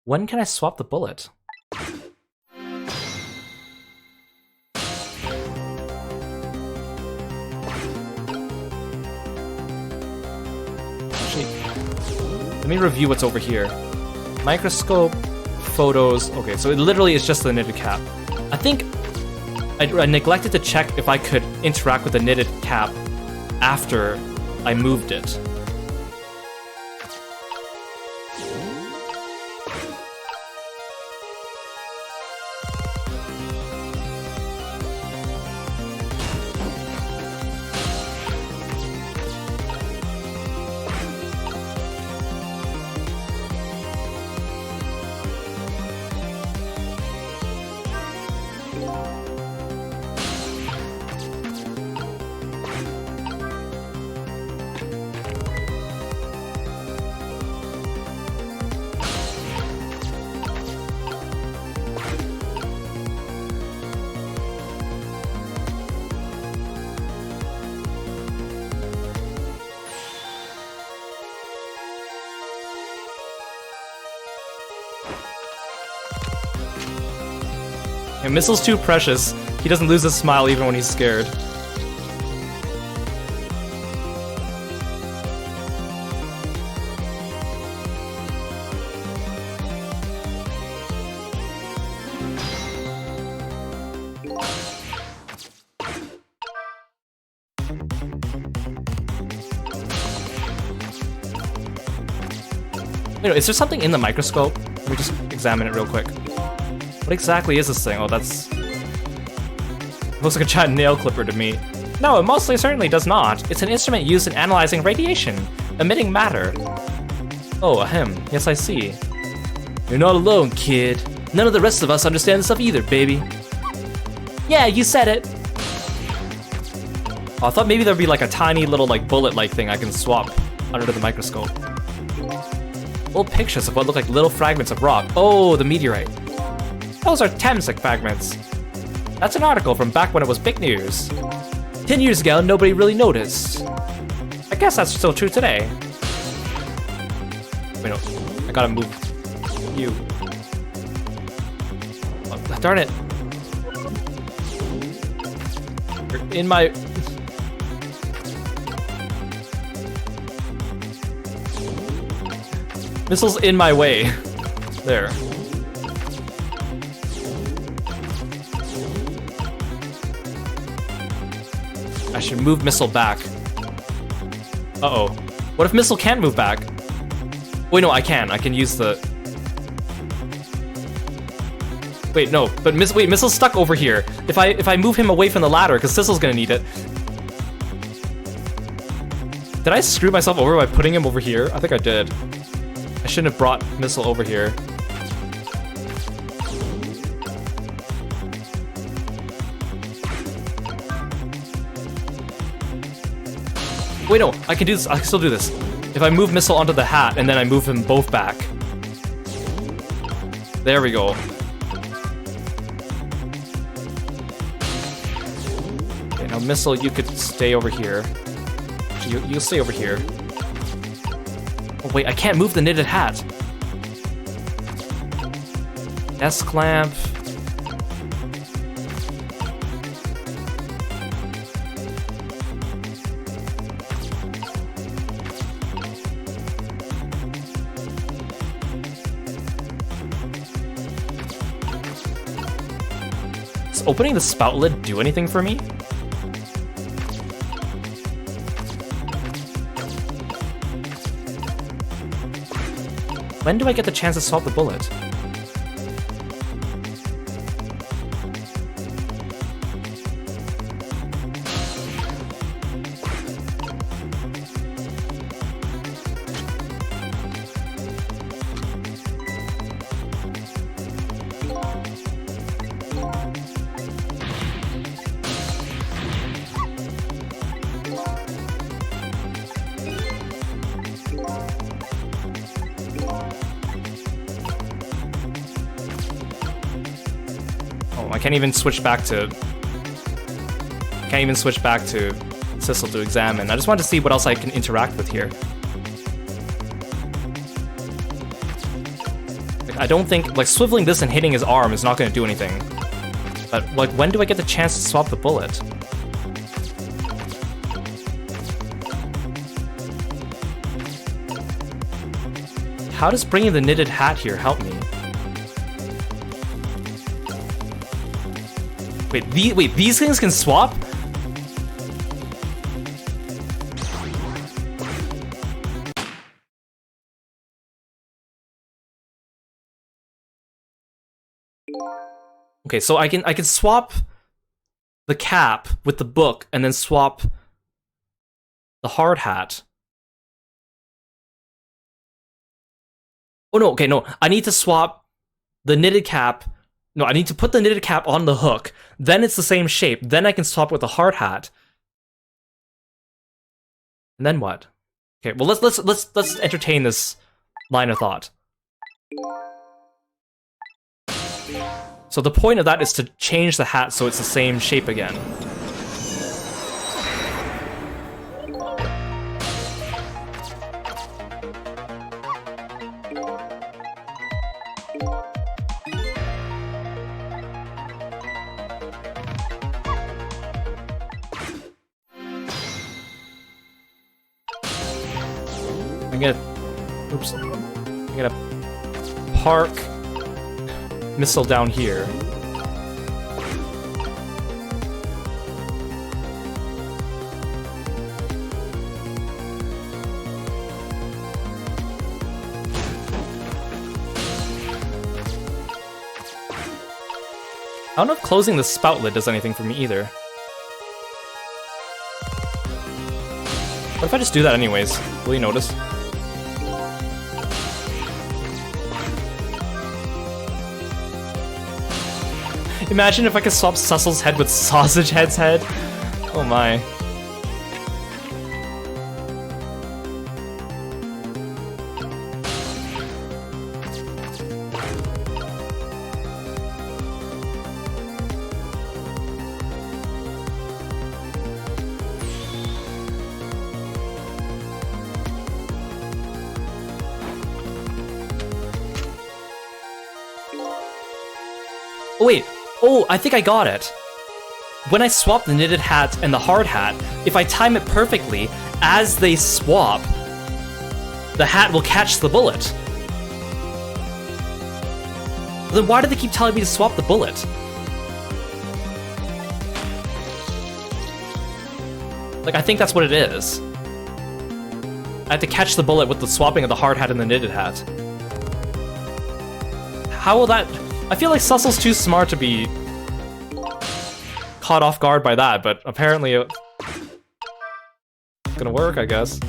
A: When can I swap the bullet? Actually, let me review what's over here. Microscope, photos. Okay, so it literally is just the knitted cap. I think I neglected to check if I could interact with the knitted cap after I moved it. And Missile's too precious. He doesn't lose his smile even when he's scared. Wait, is there something in the microscope? Let me just examine it real quick. What exactly is this thing? Oh, that's... It looks like a giant nail clipper to me. No, it mostly certainly does not. It's an instrument used in analyzing radiation, emitting matter. Oh, ahem. Yes, I see. You're not alone, kid. None of the rest of us understand this stuff either, baby. Yeah, you said it. Oh, I thought maybe there'd be like a tiny little like bullet-like thing I can swap under the microscope. Old pictures of what look like little fragments of rock. Oh, the meteorite. Those are Tamsic fragments. That's an article from back when it was big news. 10 years ago, nobody really noticed. I guess that's still true today. Wait, no. I gotta move you. Oh, darn it. You're in my... Missile's in my way. There. I should move Missile back. Uh-oh. What if Missile can't move back? Wait, no, I can. I can use the... Wait, no. But Missile's stuck over here. If I move him away from the ladder, because Sizzle's gonna need it. Did I screw myself over by putting him over here? I think I did. I shouldn't have brought Missile over here. Wait, no, I can do this. I can still do this. If I move Missile onto the hat and then I move them both back. There we go. Okay, now Missile, you could stay over here. You'll stay over here. Oh wait, I can't move the knitted hat. S-clamp. Does opening the spout lid do anything for me? When do I get the chance to swap the bullet? I can't even switch back to... Sissel to examine. I just wanted to see what else I can interact with here. Like, I don't think... Like, swiveling this and hitting his arm is not going to do anything. But, like, when do I get the chance to swap the bullet? How does bringing the knitted hat here help me? Wait, these things can swap? Okay, so I can swap the cap with the book and then swap the hard hat. Oh no, okay, no. I need to swap the knitted cap. No, I need to put the knitted cap on the hook. Then it's the same shape. Then I can swap with the hard hat. And then what? Okay, well let's entertain this line of thought. So the point of that is to change the hat so it's the same shape again. Oops. I'm gonna park missile down here. I don't know if closing the spout lid does anything for me either. What if I just do that anyways? Will you notice? Imagine if I could swap Sussel's head with Sausage Head's head. Oh my. Oh wait, oh, I think I got it. When I swap the knitted hat and the hard hat, if I time it perfectly, as they swap, the hat will catch the bullet. Then why do they keep telling me to swap the bullet? Like, I think that's what it is. I have to catch the bullet with the swapping of the hard hat and the knitted hat. How will that... I feel like Sussel's too smart to be caught off guard by that, but apparently it's gonna work, I guess.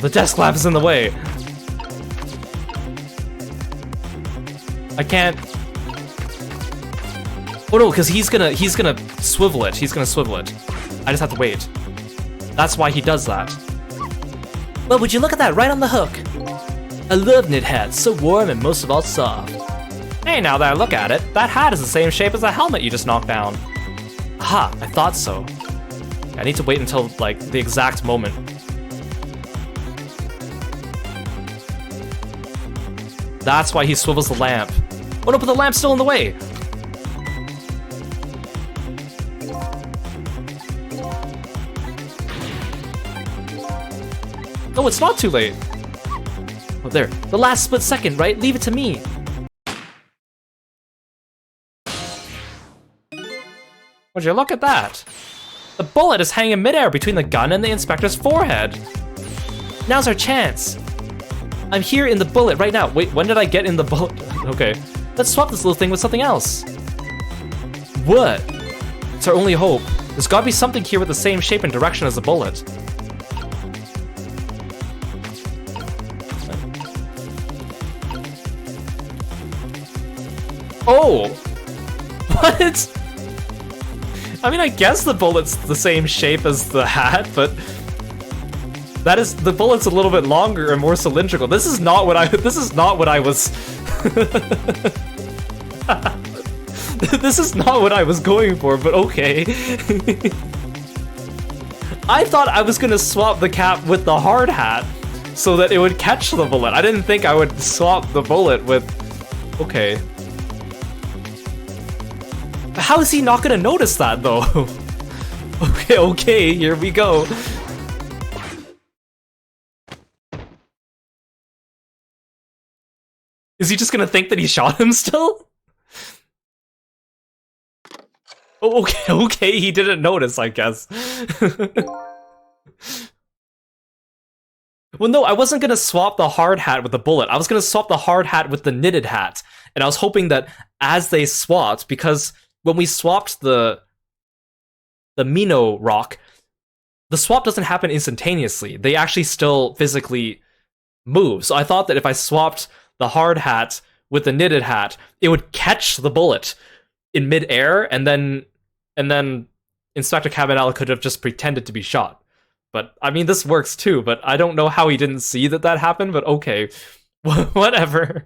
A: The desk lamp is in the way. I can't. Oh no, because he's gonna swivel it. He's gonna swivel it. I just have to wait. That's why he does that. Well, would you look at that right on the hook? I love knit hats, so warm and most of all soft. Hey, now that I look at it, that hat is the same shape as the helmet you just knocked down. Aha, I thought so. I need to wait until like the exact moment. That's why he swivels the lamp. Oh no, but the lamp's still in the way! No, it's not too late. Oh, there. The last split second, right? Leave it to me. Would you look at that? The bullet is hanging midair between the gun and the inspector's forehead. Now's our chance. I'm here in the bullet right now. Wait, when did I get in the bullet? Okay. Let's swap this little thing with something else. What? It's our only hope. There's gotta be something here with the same shape and direction as the bullet. Oh! What? I mean, I guess the bullet's the same shape as the hat, but... That is, the bullet's a little bit longer and more cylindrical. This is not what I was... This is not what I was going for, but okay. I thought I was gonna swap the cap with the hard hat so that it would catch the bullet. I didn't think I would swap the bullet with... Okay. How is he not gonna notice that, though? Okay, here we go. Is he just gonna think that he shot him still? Oh, okay, he didn't notice, I guess. Well, no, I wasn't gonna swap the hard hat with the bullet. I was gonna swap the hard hat with the knitted hat. And I was hoping that as they swapped, because when we swapped the Mino rock, the swap doesn't happen instantaneously. They actually still physically move. So I thought that if I swapped the hard hat with the knitted hat, it would catch the bullet in midair, and then Inspector Cabanela could have just pretended to be shot. But I mean, this works too. But I don't know how he didn't see that happened. But okay, Whatever.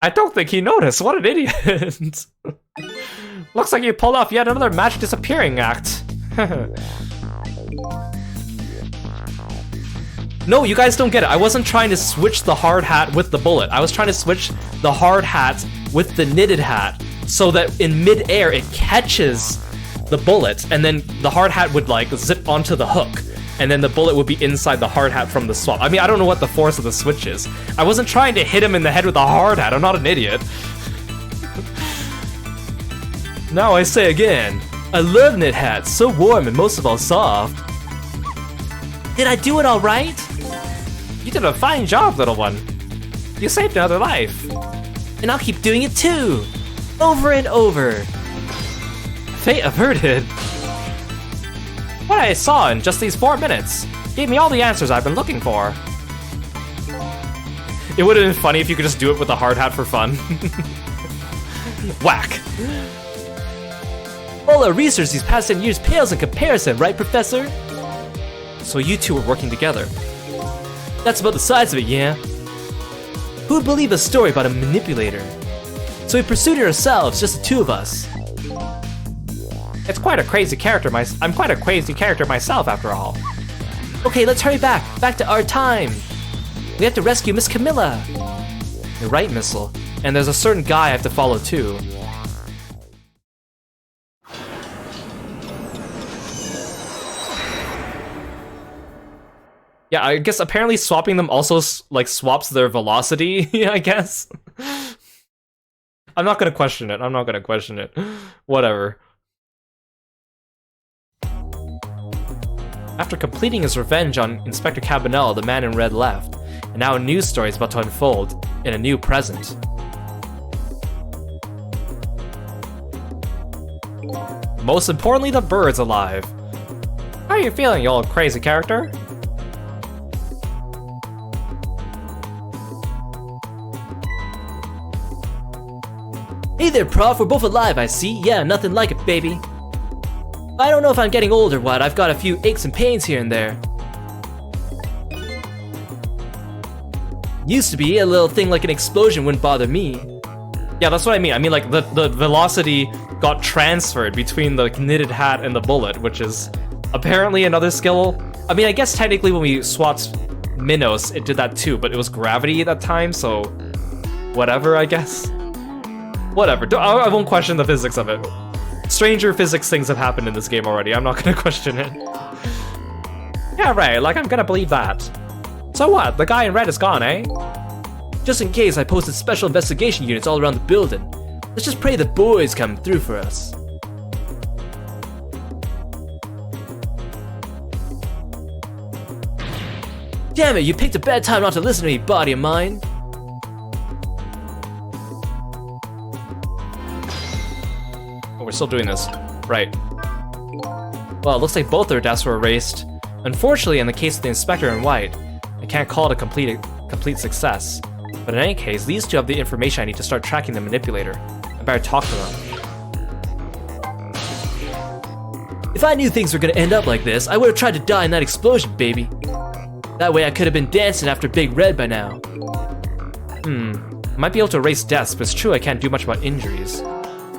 A: I don't think he noticed. What an idiot. Looks like you pulled off yet another magic disappearing act. No, you guys don't get it. I wasn't trying to switch the hard hat with the bullet. I was trying to switch the hard hat with the knitted hat so that in mid-air it catches the bullet and then the hard hat would like zip onto the hook and then the bullet would be inside the hard hat from the swap. I mean, I don't know what the force of the switch is. I wasn't trying to hit him in the head with a hard hat. I'm not an idiot. Now I say again, I love knit hats, so warm and most of all soft. Did I do it all right? You did a fine job, little one. You saved another life. And I'll keep doing it too. Over and over. Fate averted. What I saw in just these 4 minutes gave me all the answers I've been looking for. It would have been funny if you could just do it with a hard hat for fun. Whack. All our research these past 10 years pales in comparison, right, Professor? So you two were working together. That's about the size of it, yeah? Who would believe a story about a manipulator? So we pursued it ourselves, just the two of us. It's quite a crazy character, I'm quite a crazy character myself, after all. Okay, let's hurry back to our time. We have to rescue Miss Camilla. You're right, Missile. And there's a certain guy I have to follow too. Yeah, I guess apparently swapping them also like swaps their velocity, I guess. I'm not gonna question it. I'm not gonna question it. Whatever. After completing his revenge on Inspector Cabanel, the man in red left, and now a new story is about to unfold in a new present. Most importantly, the bird's alive. How are you feeling, you old crazy character? Hey there, Prof, we're both alive, I see. Yeah, nothing like it, baby. I don't know if I'm getting old or what, I've got a few aches and pains here and there. Used to be, a little thing like an explosion wouldn't bother me. Yeah, that's what I mean. I mean, like, the velocity got transferred between the knitted hat and the bullet, which is apparently another skill. I mean, I guess technically when we swapped Minos, it did that too, but it was gravity at that time, so whatever, I guess. Whatever, I won't question the physics of it. Stranger physics things have happened in this game already, I'm not gonna question it. Yeah, right, like I'm gonna believe that. So what, the guy in red is gone, eh? Just in case, I posted special investigation units all around the building. Let's just pray the boys come through for us. Damn it, you picked a bad time not to listen to me, body of mine. We're still doing this. Right. Well, it looks like both their deaths were erased. Unfortunately, in the case of the Inspector in white, I can't call it a complete success. But in any case, these two have the information I need to start tracking the manipulator. I better talk to them. If I knew things were gonna end up like this, I would have tried to die in that explosion, baby. That way I could have been dancing after Big Red by now. I might be able to erase deaths, but it's true I can't do much about injuries.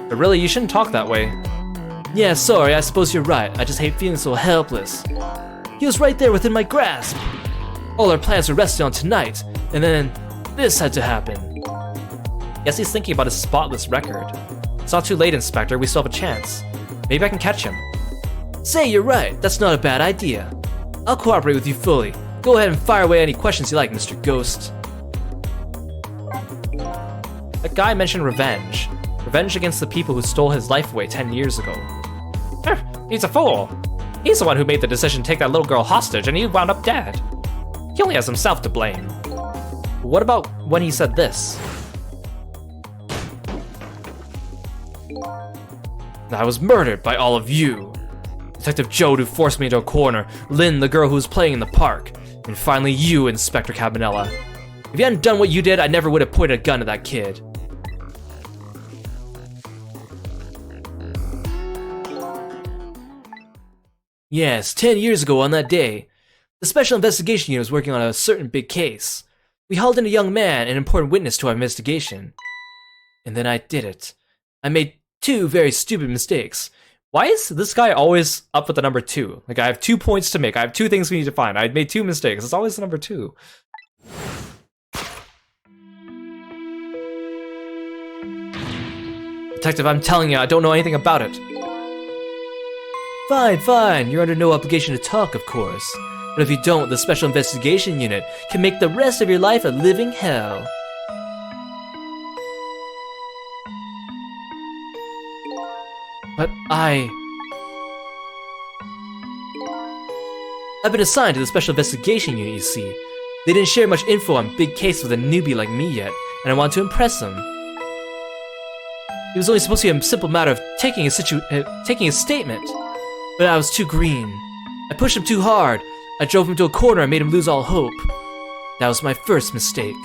A: But really, you shouldn't talk that way. Yeah, sorry, I suppose you're right. I just hate feeling so helpless. He was right there within my grasp. All our plans were resting on tonight, and then this had to happen. Guess he's thinking about his spotless record. It's not too late, Inspector. We still have a chance. Maybe I can catch him. Say, you're right. That's not a bad idea. I'll cooperate with you fully. Go ahead and fire away any questions you like, Mr. Ghost. That guy mentioned revenge. Revenge against the people who stole his life away 10 years ago. He's a fool. He's the one who made the decision to take that little girl hostage, and he wound up dead. He only has himself to blame. What about when he said this? I was murdered by all of you. Detective Joe, who forced me into a corner, Lynn, the girl who was playing in the park, and finally you, Inspector Cabanella. If you hadn't done what you did, I never would have pointed a gun at that kid. Yes, 10 years ago on that day, the Special Investigation Unit was working on a certain big case. We hauled in a young man, an important witness to our investigation. And then I did it. I made 2 very stupid mistakes. Why is this guy always up with the number 2? Like, I have 2 points to make. I have 2 things we need to find. I made 2 mistakes. It's always the number 2. Detective, I'm telling you, I don't know anything about it. Fine, fine. You're under no obligation to talk, of course. But if you don't, the Special Investigation Unit can make the rest of your life a living hell. But I've been assigned to the Special Investigation Unit, you see. They didn't share much info on big cases with a newbie like me yet, and I want to impress them. It was only supposed to be a simple matter of taking a statement, but I was too green. I pushed him too hard. I drove him to a corner and made him lose all hope. That was my first mistake.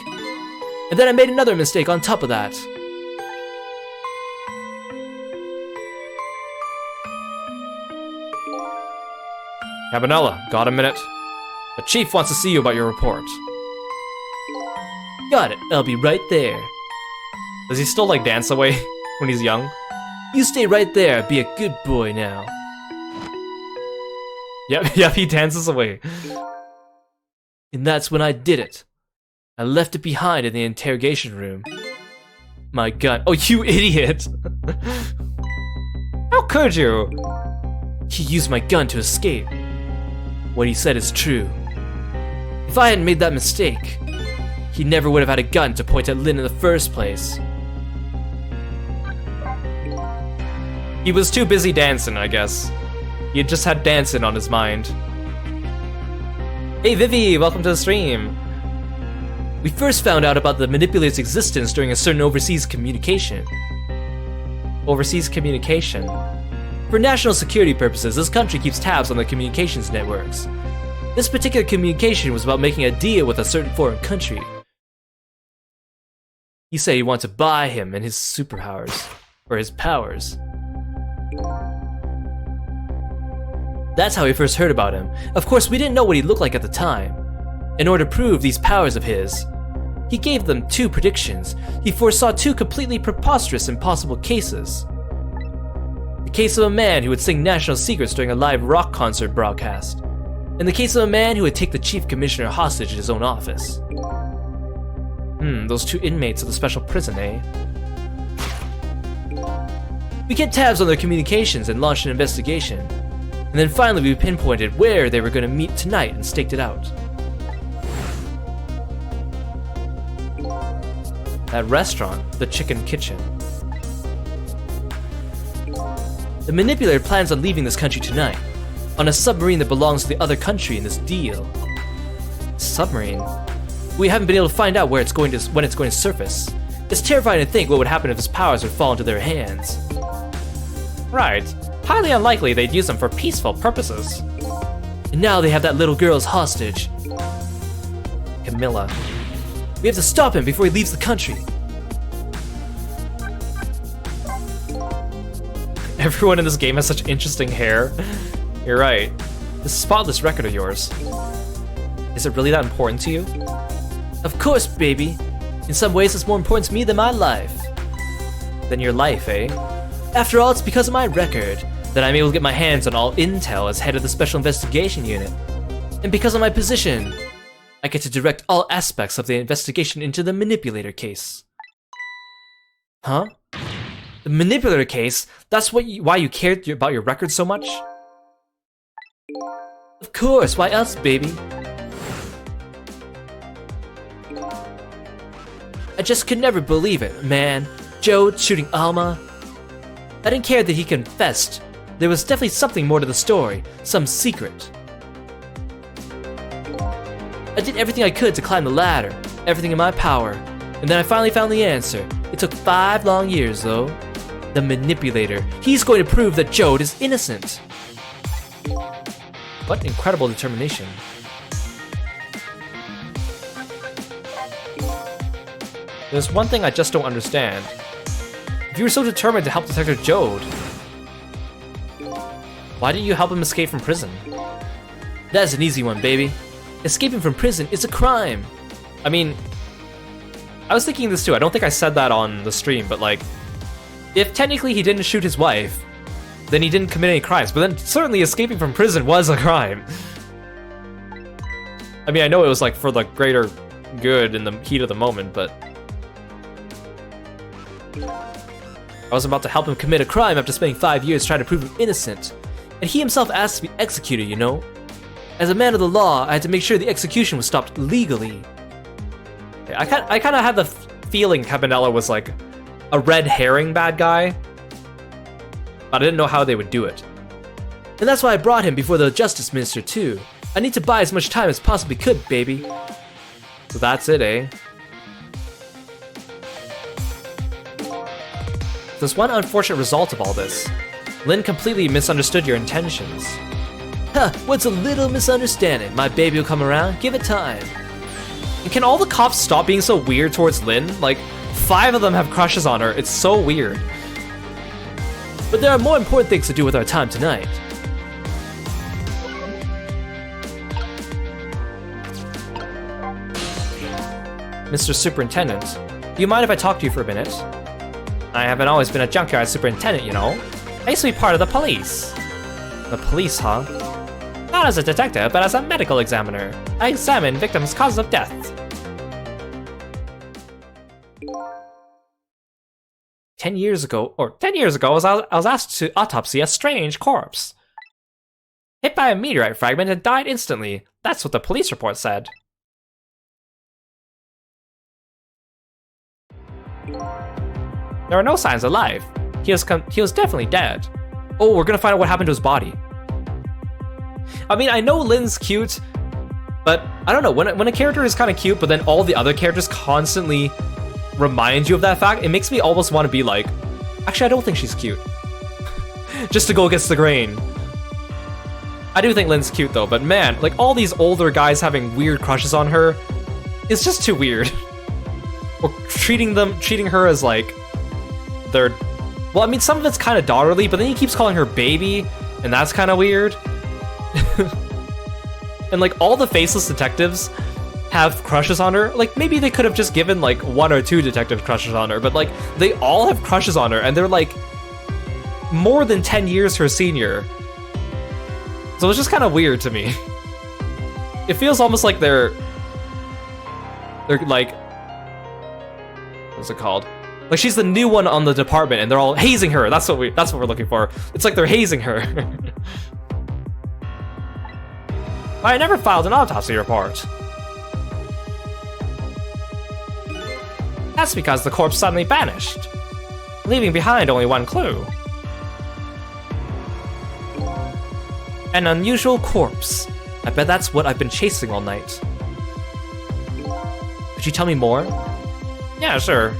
A: And then I made another mistake on top of that. Cabanella, got a minute? The chief wants to see you about your report. Got it, I'll be right there. Does he still like dance away when he's young? You stay right there, be a good boy now. Yep, he dances away. And that's when I did it. I left it behind in the interrogation room. My gun. Oh, you idiot! How could you? He used my gun to escape. What he said is true. If I hadn't made that mistake, he never would have had a gun to point at Lynn in the first place. He was too busy dancing, I guess. He had just had dancing on his mind. Hey Vivi, welcome to the stream. We first found out about the manipulator's existence during a certain overseas communication. Overseas communication? For national security purposes, this country keeps tabs on the communications networks. This particular communication was about making a deal with a certain foreign country. He said he wanted to buy him and his superpowers, or his powers. That's how we first heard about him. Of course, we didn't know what he looked like at the time. In order to prove these powers of his, he gave them 2 predictions. He foresaw 2 completely preposterous impossible cases. The case of a man who would sing national secrets during a live rock concert broadcast, and the case of a man who would take the chief commissioner hostage in his own office. Those 2 inmates of the special prison, eh? We kept tabs on their communications and launched an investigation. And then finally we pinpointed where they were going to meet tonight and staked it out. That restaurant, the Chicken Kitchen. The manipulator plans on leaving this country tonight, on a submarine that belongs to the other country in this deal. Submarine? We haven't been able to find out when it's going to surface. It's terrifying to think what would happen if his powers would fall into their hands. Right. Highly unlikely they'd use them for peaceful purposes. And now they have that little girl as hostage. Camilla. We have to stop him before he leaves the country. Everyone in this game has such interesting hair. You're right. This spotless record of yours. Is it really that important to you? Of course, baby. In some ways, it's more important to me than my life. Than your life, eh? After all, it's because of my record that I'm able to get my hands on all intel as head of the Special Investigation Unit. And because of my position, I get to direct all aspects of the investigation into the manipulator case. Huh? The manipulator case? That's why you cared about your record so much? Of course, why else, baby? I just could never believe it, man. Joe shooting Alma. I didn't care that he confessed. There was definitely something more to the story, some secret. I did everything I could to climb the ladder, everything in my power, and then I finally found the answer. It took 5 long years, though. The manipulator. He's going to prove that Jode is innocent. What incredible determination. There's one thing I just don't understand. If you were so determined to help Detective Jode, why didn't you help him escape from prison? That's an easy one, baby. Escaping from prison is a crime. I mean, I was thinking this too. I don't think I said that on the stream, but like, if technically he didn't shoot his wife, then he didn't commit any crimes. But then certainly escaping from prison was a crime. I mean, I know it was like for the greater good in the heat of the moment, but I was about to help him commit a crime after spending 5 years trying to prove him innocent. And he himself asked to be executed, you know? As a man of the law, I had to make sure the execution was stopped legally. I kind of had the feeling Cabanela was like a red herring bad guy, but I didn't know how they would do it. And that's why I brought him before the Justice Minister too. I need to buy as much time as possibly could, baby. So that's it, eh? There's one unfortunate result of all this. Lynn completely misunderstood your intentions. Huh, what's a little misunderstanding? My baby will come around, give it time. And can all the cops stop being so weird towards Lynn? Like, 5 of them have crushes on her, it's so weird. But there are more important things to do with our time tonight. Mr. Superintendent, do you mind if I talk to you for a minute? I haven't always been a junkyard superintendent, you know. I used to be part of the police. The police, huh? Not as a detective, but as a medical examiner. I examine victims' causes of death. 10 years ago, I was asked to autopsy a strange corpse. Hit by a meteorite fragment and died instantly. That's what the police report said. There are no signs of life. He was definitely dead. Oh, we're gonna find out what happened to his body. I mean, I know Lynn's cute, but I don't know, when a character is kind of cute, but then all the other characters constantly remind you of that fact, it makes me almost want to be like, actually, I don't think she's cute. Just to go against the grain. I do think Lynn's cute though, but man, like all these older guys having weird crushes on her, it's just too weird. Or treating her as like their, well, I mean, some of it's kind of daughterly, but then he keeps calling her baby, and that's kind of weird. And like all the faceless detectives have crushes on her. Like maybe they could have just given like 1 or 2 detective crushes on her, but like they all have crushes on her, and they're like more than 10 years her senior. So it's just kind of weird to me. It feels almost like they're like, what's it called? Like she's the new one on the department, and they're all hazing her. That's what we're looking for. It's like they're hazing her. I never filed an autopsy report. That's because the corpse suddenly vanished, leaving behind only one clue. An unusual corpse. I bet that's what I've been chasing all night. Could you tell me more? Yeah, sure.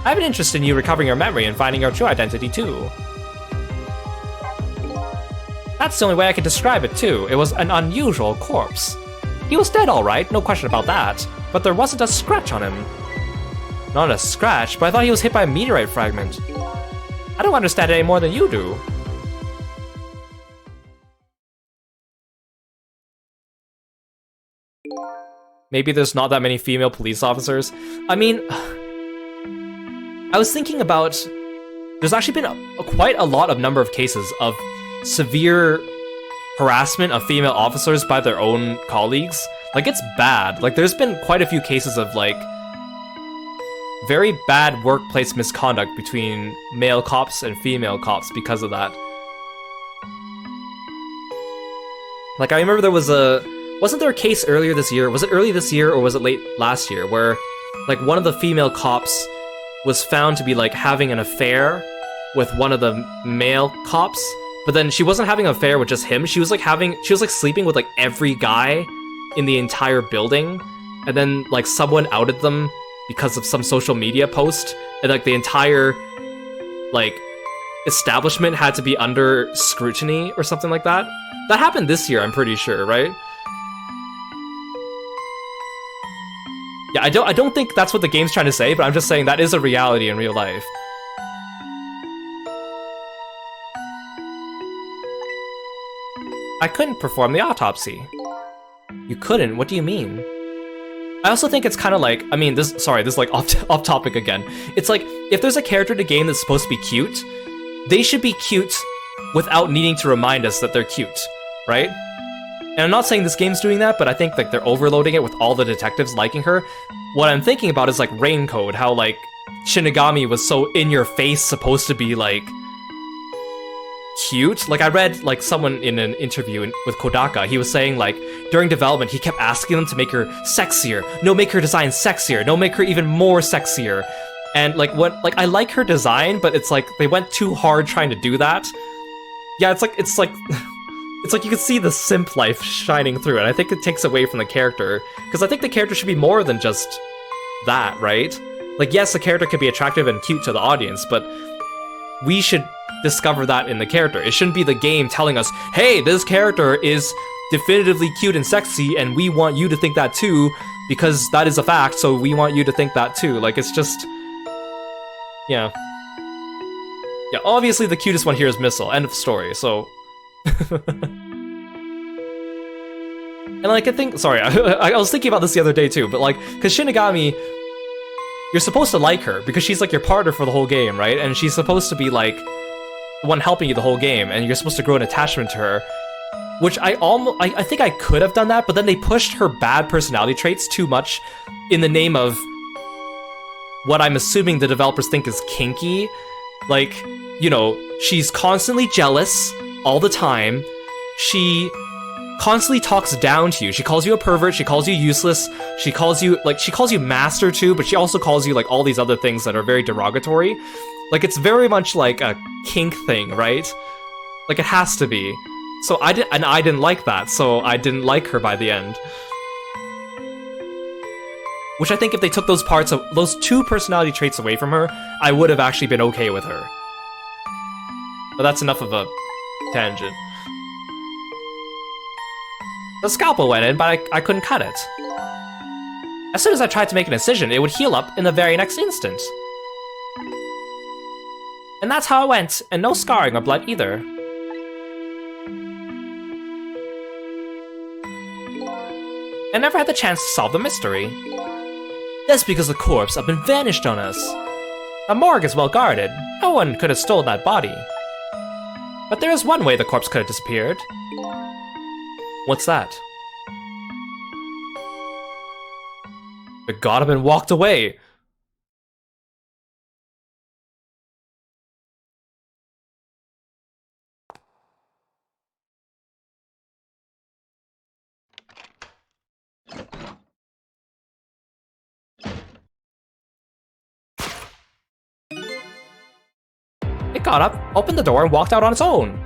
A: I have an interest in you recovering your memory and finding your true identity too. That's the only way I can describe it too. It was an unusual corpse. He was dead alright, no question about that, but there wasn't a scratch on him. Not a scratch, but I thought he was hit by a meteorite fragment. I don't understand it any more than you do. Maybe there's not that many female police officers. I mean, I was thinking about, there's actually been quite a lot of number of cases of severe harassment of female officers by their own colleagues. Like, it's bad. Like, there's been quite a few cases of, like, very bad workplace misconduct between male cops and female cops because of that. Like, I remember there was wasn't there a case earlier this year? Was it early this year or was it late last year? Where, like, one of the female cops was found to be, like, having an affair with one of the male cops. But then she wasn't having an affair with just him. She was like sleeping with like every guy in the entire building. And then like someone outed them because of some social media post. And like the entire like establishment had to be under scrutiny or something like that. That happened this year, I'm pretty sure, right? Yeah, I don't think that's what the game's trying to say, but I'm just saying that is a reality in real life. I couldn't perform the autopsy. You couldn't? What do you mean? I also think it's kind of like, I mean, this is like off topic again. It's like, if there's a character in the game that's supposed to be cute, they should be cute without needing to remind us that they're cute, right? And I'm not saying this game's doing that, but I think like they're overloading it with all the detectives liking her. What I'm thinking about is like Rain Code, how like Shinigami was so in your face, supposed to be like cute. Like I read like someone in an interview with Kodaka, he was saying like during development he kept asking them to make her sexier. No, make her design sexier. No, make her even more sexier. And like I like her design, but it's like they went too hard trying to do that. Yeah, it's like it's like you can see the simp life shining through, and I think it takes away from the character, because I think the character should be more than just that, right? Like, yes, the character could be attractive and cute to the audience, but we should discover that in the character. It shouldn't be the game telling us, hey, this character is definitively cute and sexy, and we want you to think that too, because that is a fact, so we want you to think that too. Like, it's just... Yeah. Yeah, obviously the cutest one here is Missile. End of story, so... And like, I think... Sorry, I was thinking about this the other day too, but like, because Shinigami... You're supposed to like her, because she's like your partner for the whole game, right? And she's supposed to be like the one helping you the whole game, and you're supposed to grow an attachment to her. Which I think I could have done that, but then they pushed her bad personality traits too much in the name of what I'm assuming the developers think is kinky. Like, you know, she's constantly jealous all the time. She constantly talks down to you. She calls you a pervert, she calls you useless, she calls you master too, but she also calls you like all these other things that are very derogatory. Like, it's very much like a kink thing, right? Like, it has to be. So I didn't like that, so I didn't like her by the end. Which I think if they took those parts of those two personality traits away from her, I would have actually been okay with her. But that's enough of a tangent. The scalpel went in, but I couldn't cut it. As soon as I tried to make an incision, it would heal up in the very next instant. And that's how it went, and no scarring or blood either. I never had the chance to solve the mystery. That's because the corpse up and vanished on us. The morgue is well guarded. No one could have stolen that body. But there is one way the corpse could have disappeared. What's that? It got up and walked away. It got up, opened the door, and walked out on its own.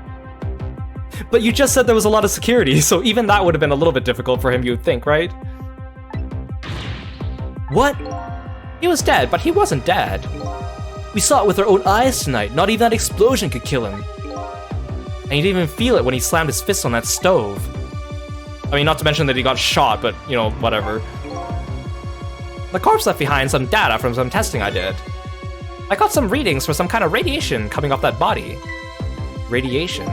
A: But you just said there was a lot of security, so even that would have been a little bit difficult for him, you'd think, right? What? He was dead, but he wasn't dead. We saw it with our own eyes tonight. Not even that explosion could kill him. And he didn't even feel it when he slammed his fist on that stove. I mean, not to mention that he got shot, but, you know, whatever. The corpse left behind some data from some testing I did. I got some readings for some kind of radiation coming off that body. Radiation?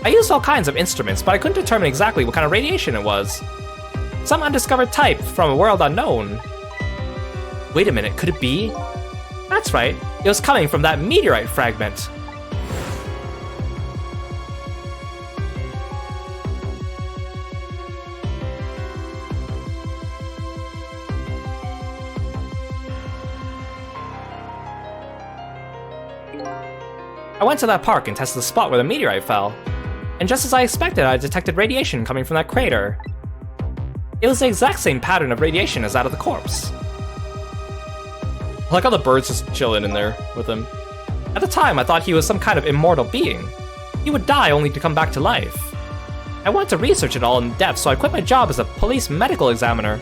A: I used all kinds of instruments, but I couldn't determine exactly what kind of radiation it was. Some undiscovered type from a world unknown. Wait a minute, could it be? That's right, it was coming from that meteorite fragment. I went to that park and tested the spot where the meteorite fell. And just as I expected, I detected radiation coming from that crater. It was the exact same pattern of radiation as that of the corpse. I like how the bird's just chilling in there with him. At the time, I thought he was some kind of immortal being. He would die only to come back to life. I wanted to research it all in depth, so I quit my job as a police medical examiner.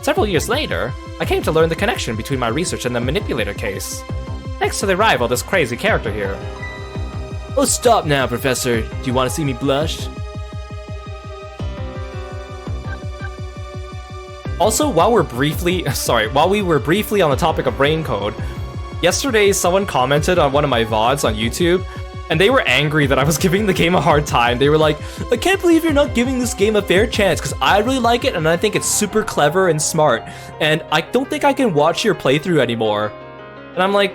A: Several years later, I came to learn the connection between my research and the manipulator case. Thanks to the arrival of this crazy character here. Oh, stop now, Professor. Do you want to see me blush? Also, while we were briefly on the topic of Rain Code, yesterday someone commented on one of my VODs on YouTube And they were angry that I was giving the game a hard time. They were like, I can't believe you're not giving this game a fair chance, because I really like it and I think it's super clever and smart. And I don't think I can watch your playthrough anymore. And I'm like,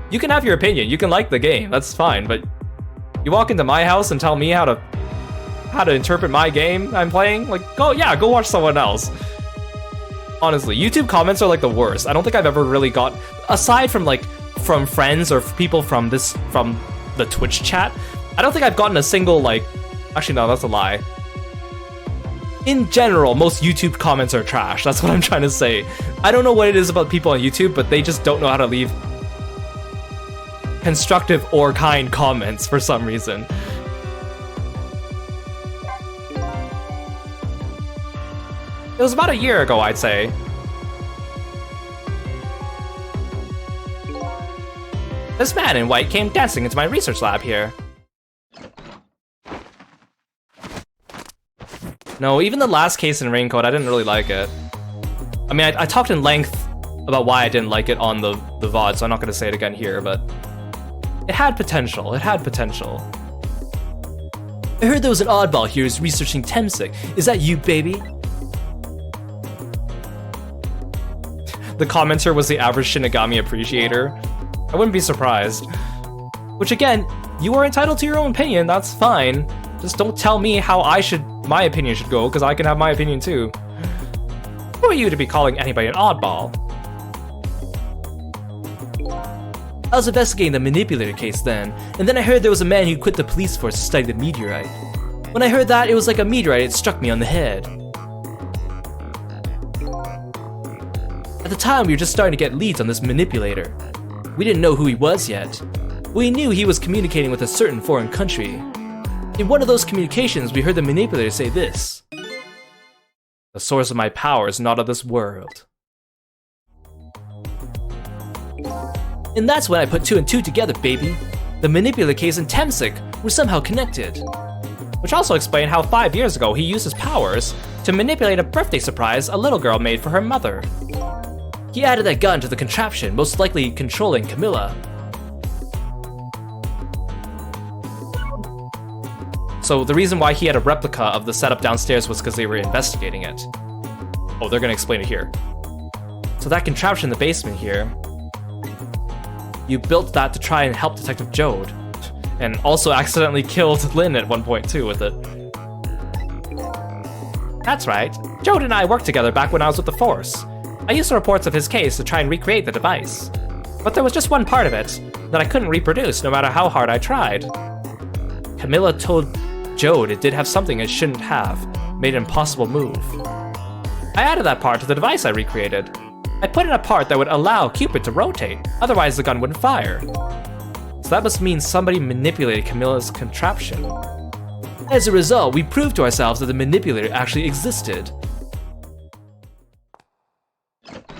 A: you can have your opinion, you can like the game, that's fine, but you walk into my house and tell me how to interpret my game I'm playing? Like, go watch someone else. Honestly, YouTube comments are like the worst. I don't think I've ever really got, aside from like from friends or people from the Twitch chat, I don't think I've gotten a single like, actually no, that's a lie. In general, most YouTube comments are trash. That's what I'm trying to say. I don't know what it is about people on YouTube, but they just don't know how to leave constructive or kind comments for some reason. It was about a year ago, I'd say. This man in white came dancing into my research lab here. No, even the last case in Raincoat, I didn't really like it. I mean, I talked in length about why I didn't like it on the VOD, so I'm not going to say it again here, but it had potential. It had potential. I heard there was an oddball here who's researching Temsik. Is that you, baby? The commenter was the average Shinigami appreciator. I wouldn't be surprised. Which again, you are entitled to your own opinion, that's fine. Just don't tell me how my opinion should go, because I can have my opinion too. Who are you to be calling anybody an oddball? I was investigating the manipulator case then, and then I heard there was a man who quit the police force to study the meteorite. When I heard that, it was like a meteorite, it struck me on the head. At the time, we were just starting to get leads on this manipulator. We didn't know who he was yet. We knew he was communicating with a certain foreign country. In one of those communications, we heard the manipulator say this. The source of my power is not of this world. And that's when I put 2 and 2 together, baby. The manipulator case and Temsik were somehow connected. Which also explained how 5 years ago he used his powers to manipulate a birthday surprise a little girl made for her mother. He added that gun to the contraption, most likely controlling Camilla. So the reason why he had a replica of the setup downstairs was because they were investigating it. Oh, they're gonna explain it here. So that contraption in the basement here, you built that to try and help Detective Jode. And also accidentally killed Lynn at one point too with it. That's right. Jode and I worked together back when I was with the Force. I used the reports of his case to try and recreate the device. But there was just one part of it that I couldn't reproduce no matter how hard I tried. Camilla told Jode it did have something it shouldn't have, made an impossible move. I added that part to the device I recreated. I put in a part that would allow Cupid to rotate, otherwise the gun wouldn't fire. So that must mean somebody manipulated Camilla's contraption. As a result, we proved to ourselves that the manipulator actually existed.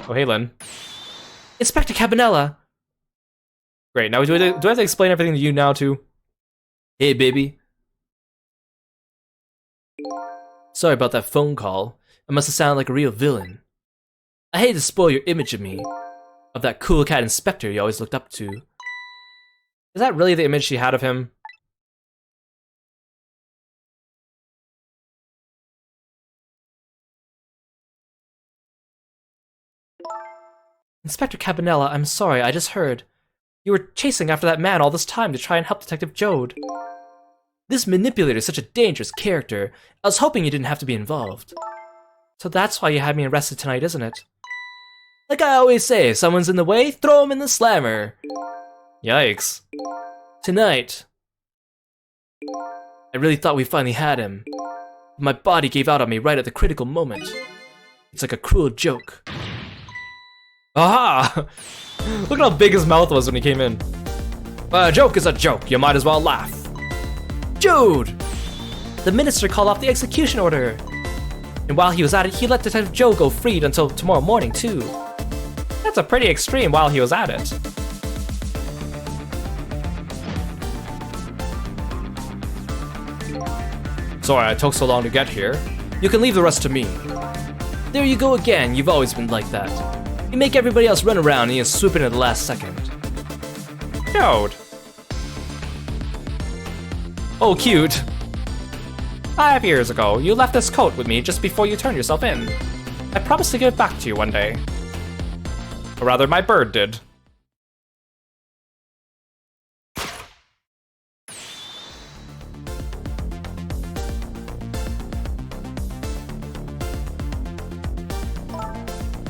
A: Oh, hey, Lynn. Inspector Cabanella! Great, now do I have to explain everything to you now, too? Hey, baby. Sorry about that phone call. I must have sounded like a real villain. I hate to spoil your image of me. Of that cool cat inspector you always looked up to. Is that really the image she had of him? Inspector Cabanella, I'm sorry, I just heard. You were chasing after that man all this time to try and help Detective Jode. This manipulator is such a dangerous character. I was hoping you didn't have to be involved. So that's why you had me arrested tonight, isn't it? Like I always say, if someone's in the way, throw him in the slammer. Yikes. Tonight. I really thought we finally had him. But my body gave out on me right at the critical moment. It's like a cruel joke. Aha! Look at how big his mouth was when he came in. A joke is a joke, you might as well laugh. Jode! The minister called off the execution order. And while he was at it, he let Detective Jode go freed until tomorrow morning, too. That's a pretty extreme while he was at it. Sorry I took so long to get here. You can leave the rest to me. There you go again, you've always been like that. You make everybody else run around and you swoop in at the last second. Jode! Oh, cute. 5 years ago, you left this coat with me just before you turned yourself in. I promised to give it back to you one day. Or rather, my bird did.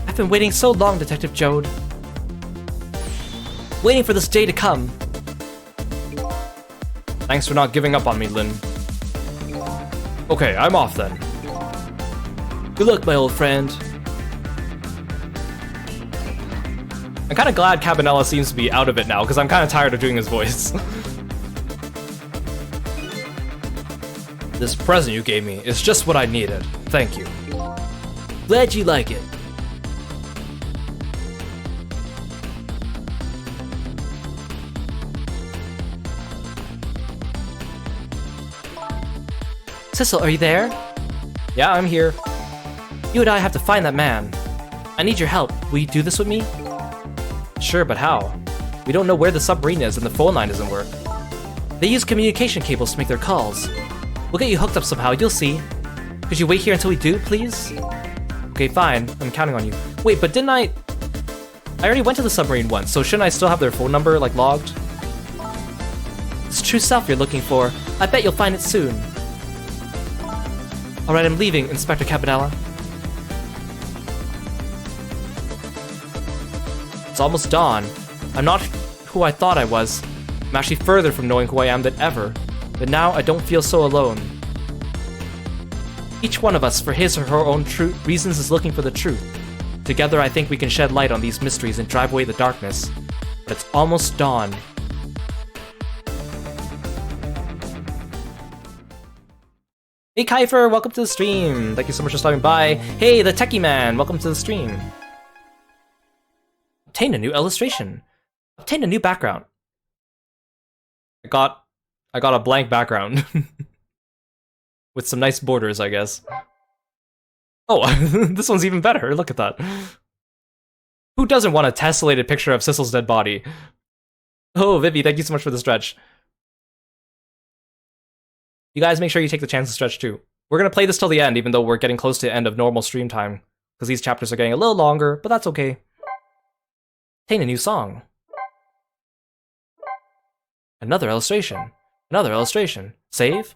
A: I've been waiting so long, Detective Jode. Waiting for this day to come. Thanks for not giving up on me, Lynn. Okay, I'm off then. Good luck, my old friend. I'm kind of glad Cabanela seems to be out of it now, because I'm kind of tired of doing his voice. This present you gave me is just what I needed. Thank you. Glad you like it. Sissel, are you there? Yeah, I'm here. You and I have to find that man. I need your help. Will you do this with me? Sure, but how? We don't know where the submarine is and the phone line doesn't work. They use communication cables to make their calls. We'll get you hooked up somehow, you'll see. Could you wait here until we do, please? Okay, fine. I'm counting on you. Wait, but didn't I already went to the submarine once, so shouldn't I still have their phone number, like, logged? It's true self you're looking for. I bet you'll find it soon. Alright, I'm leaving, Inspector Cabanela. It's almost dawn. I'm not who I thought I was. I'm actually further from knowing who I am than ever. But now I don't feel so alone. Each one of us, for his or her own reasons, is looking for the truth. Together I think we can shed light on these mysteries and drive away the darkness. But it's almost dawn. Hey Kiefer, welcome to the stream. Thank you so much for stopping by. Hey, the Techie Man, welcome to the stream. Obtain a new illustration. Obtain a new background. I got a blank background. With some nice borders, I guess. Oh, this one's even better. Look at that. Who doesn't want a tessellated picture of Sissel's dead body? Oh, Vivi, thank you so much for the stretch. You guys make sure you take the chance to stretch too. We're gonna play this till the end, even though we're getting close to the end of normal stream time. Because these chapters are getting a little longer, but that's okay. Obtain a new song. Another illustration. Another illustration. Save.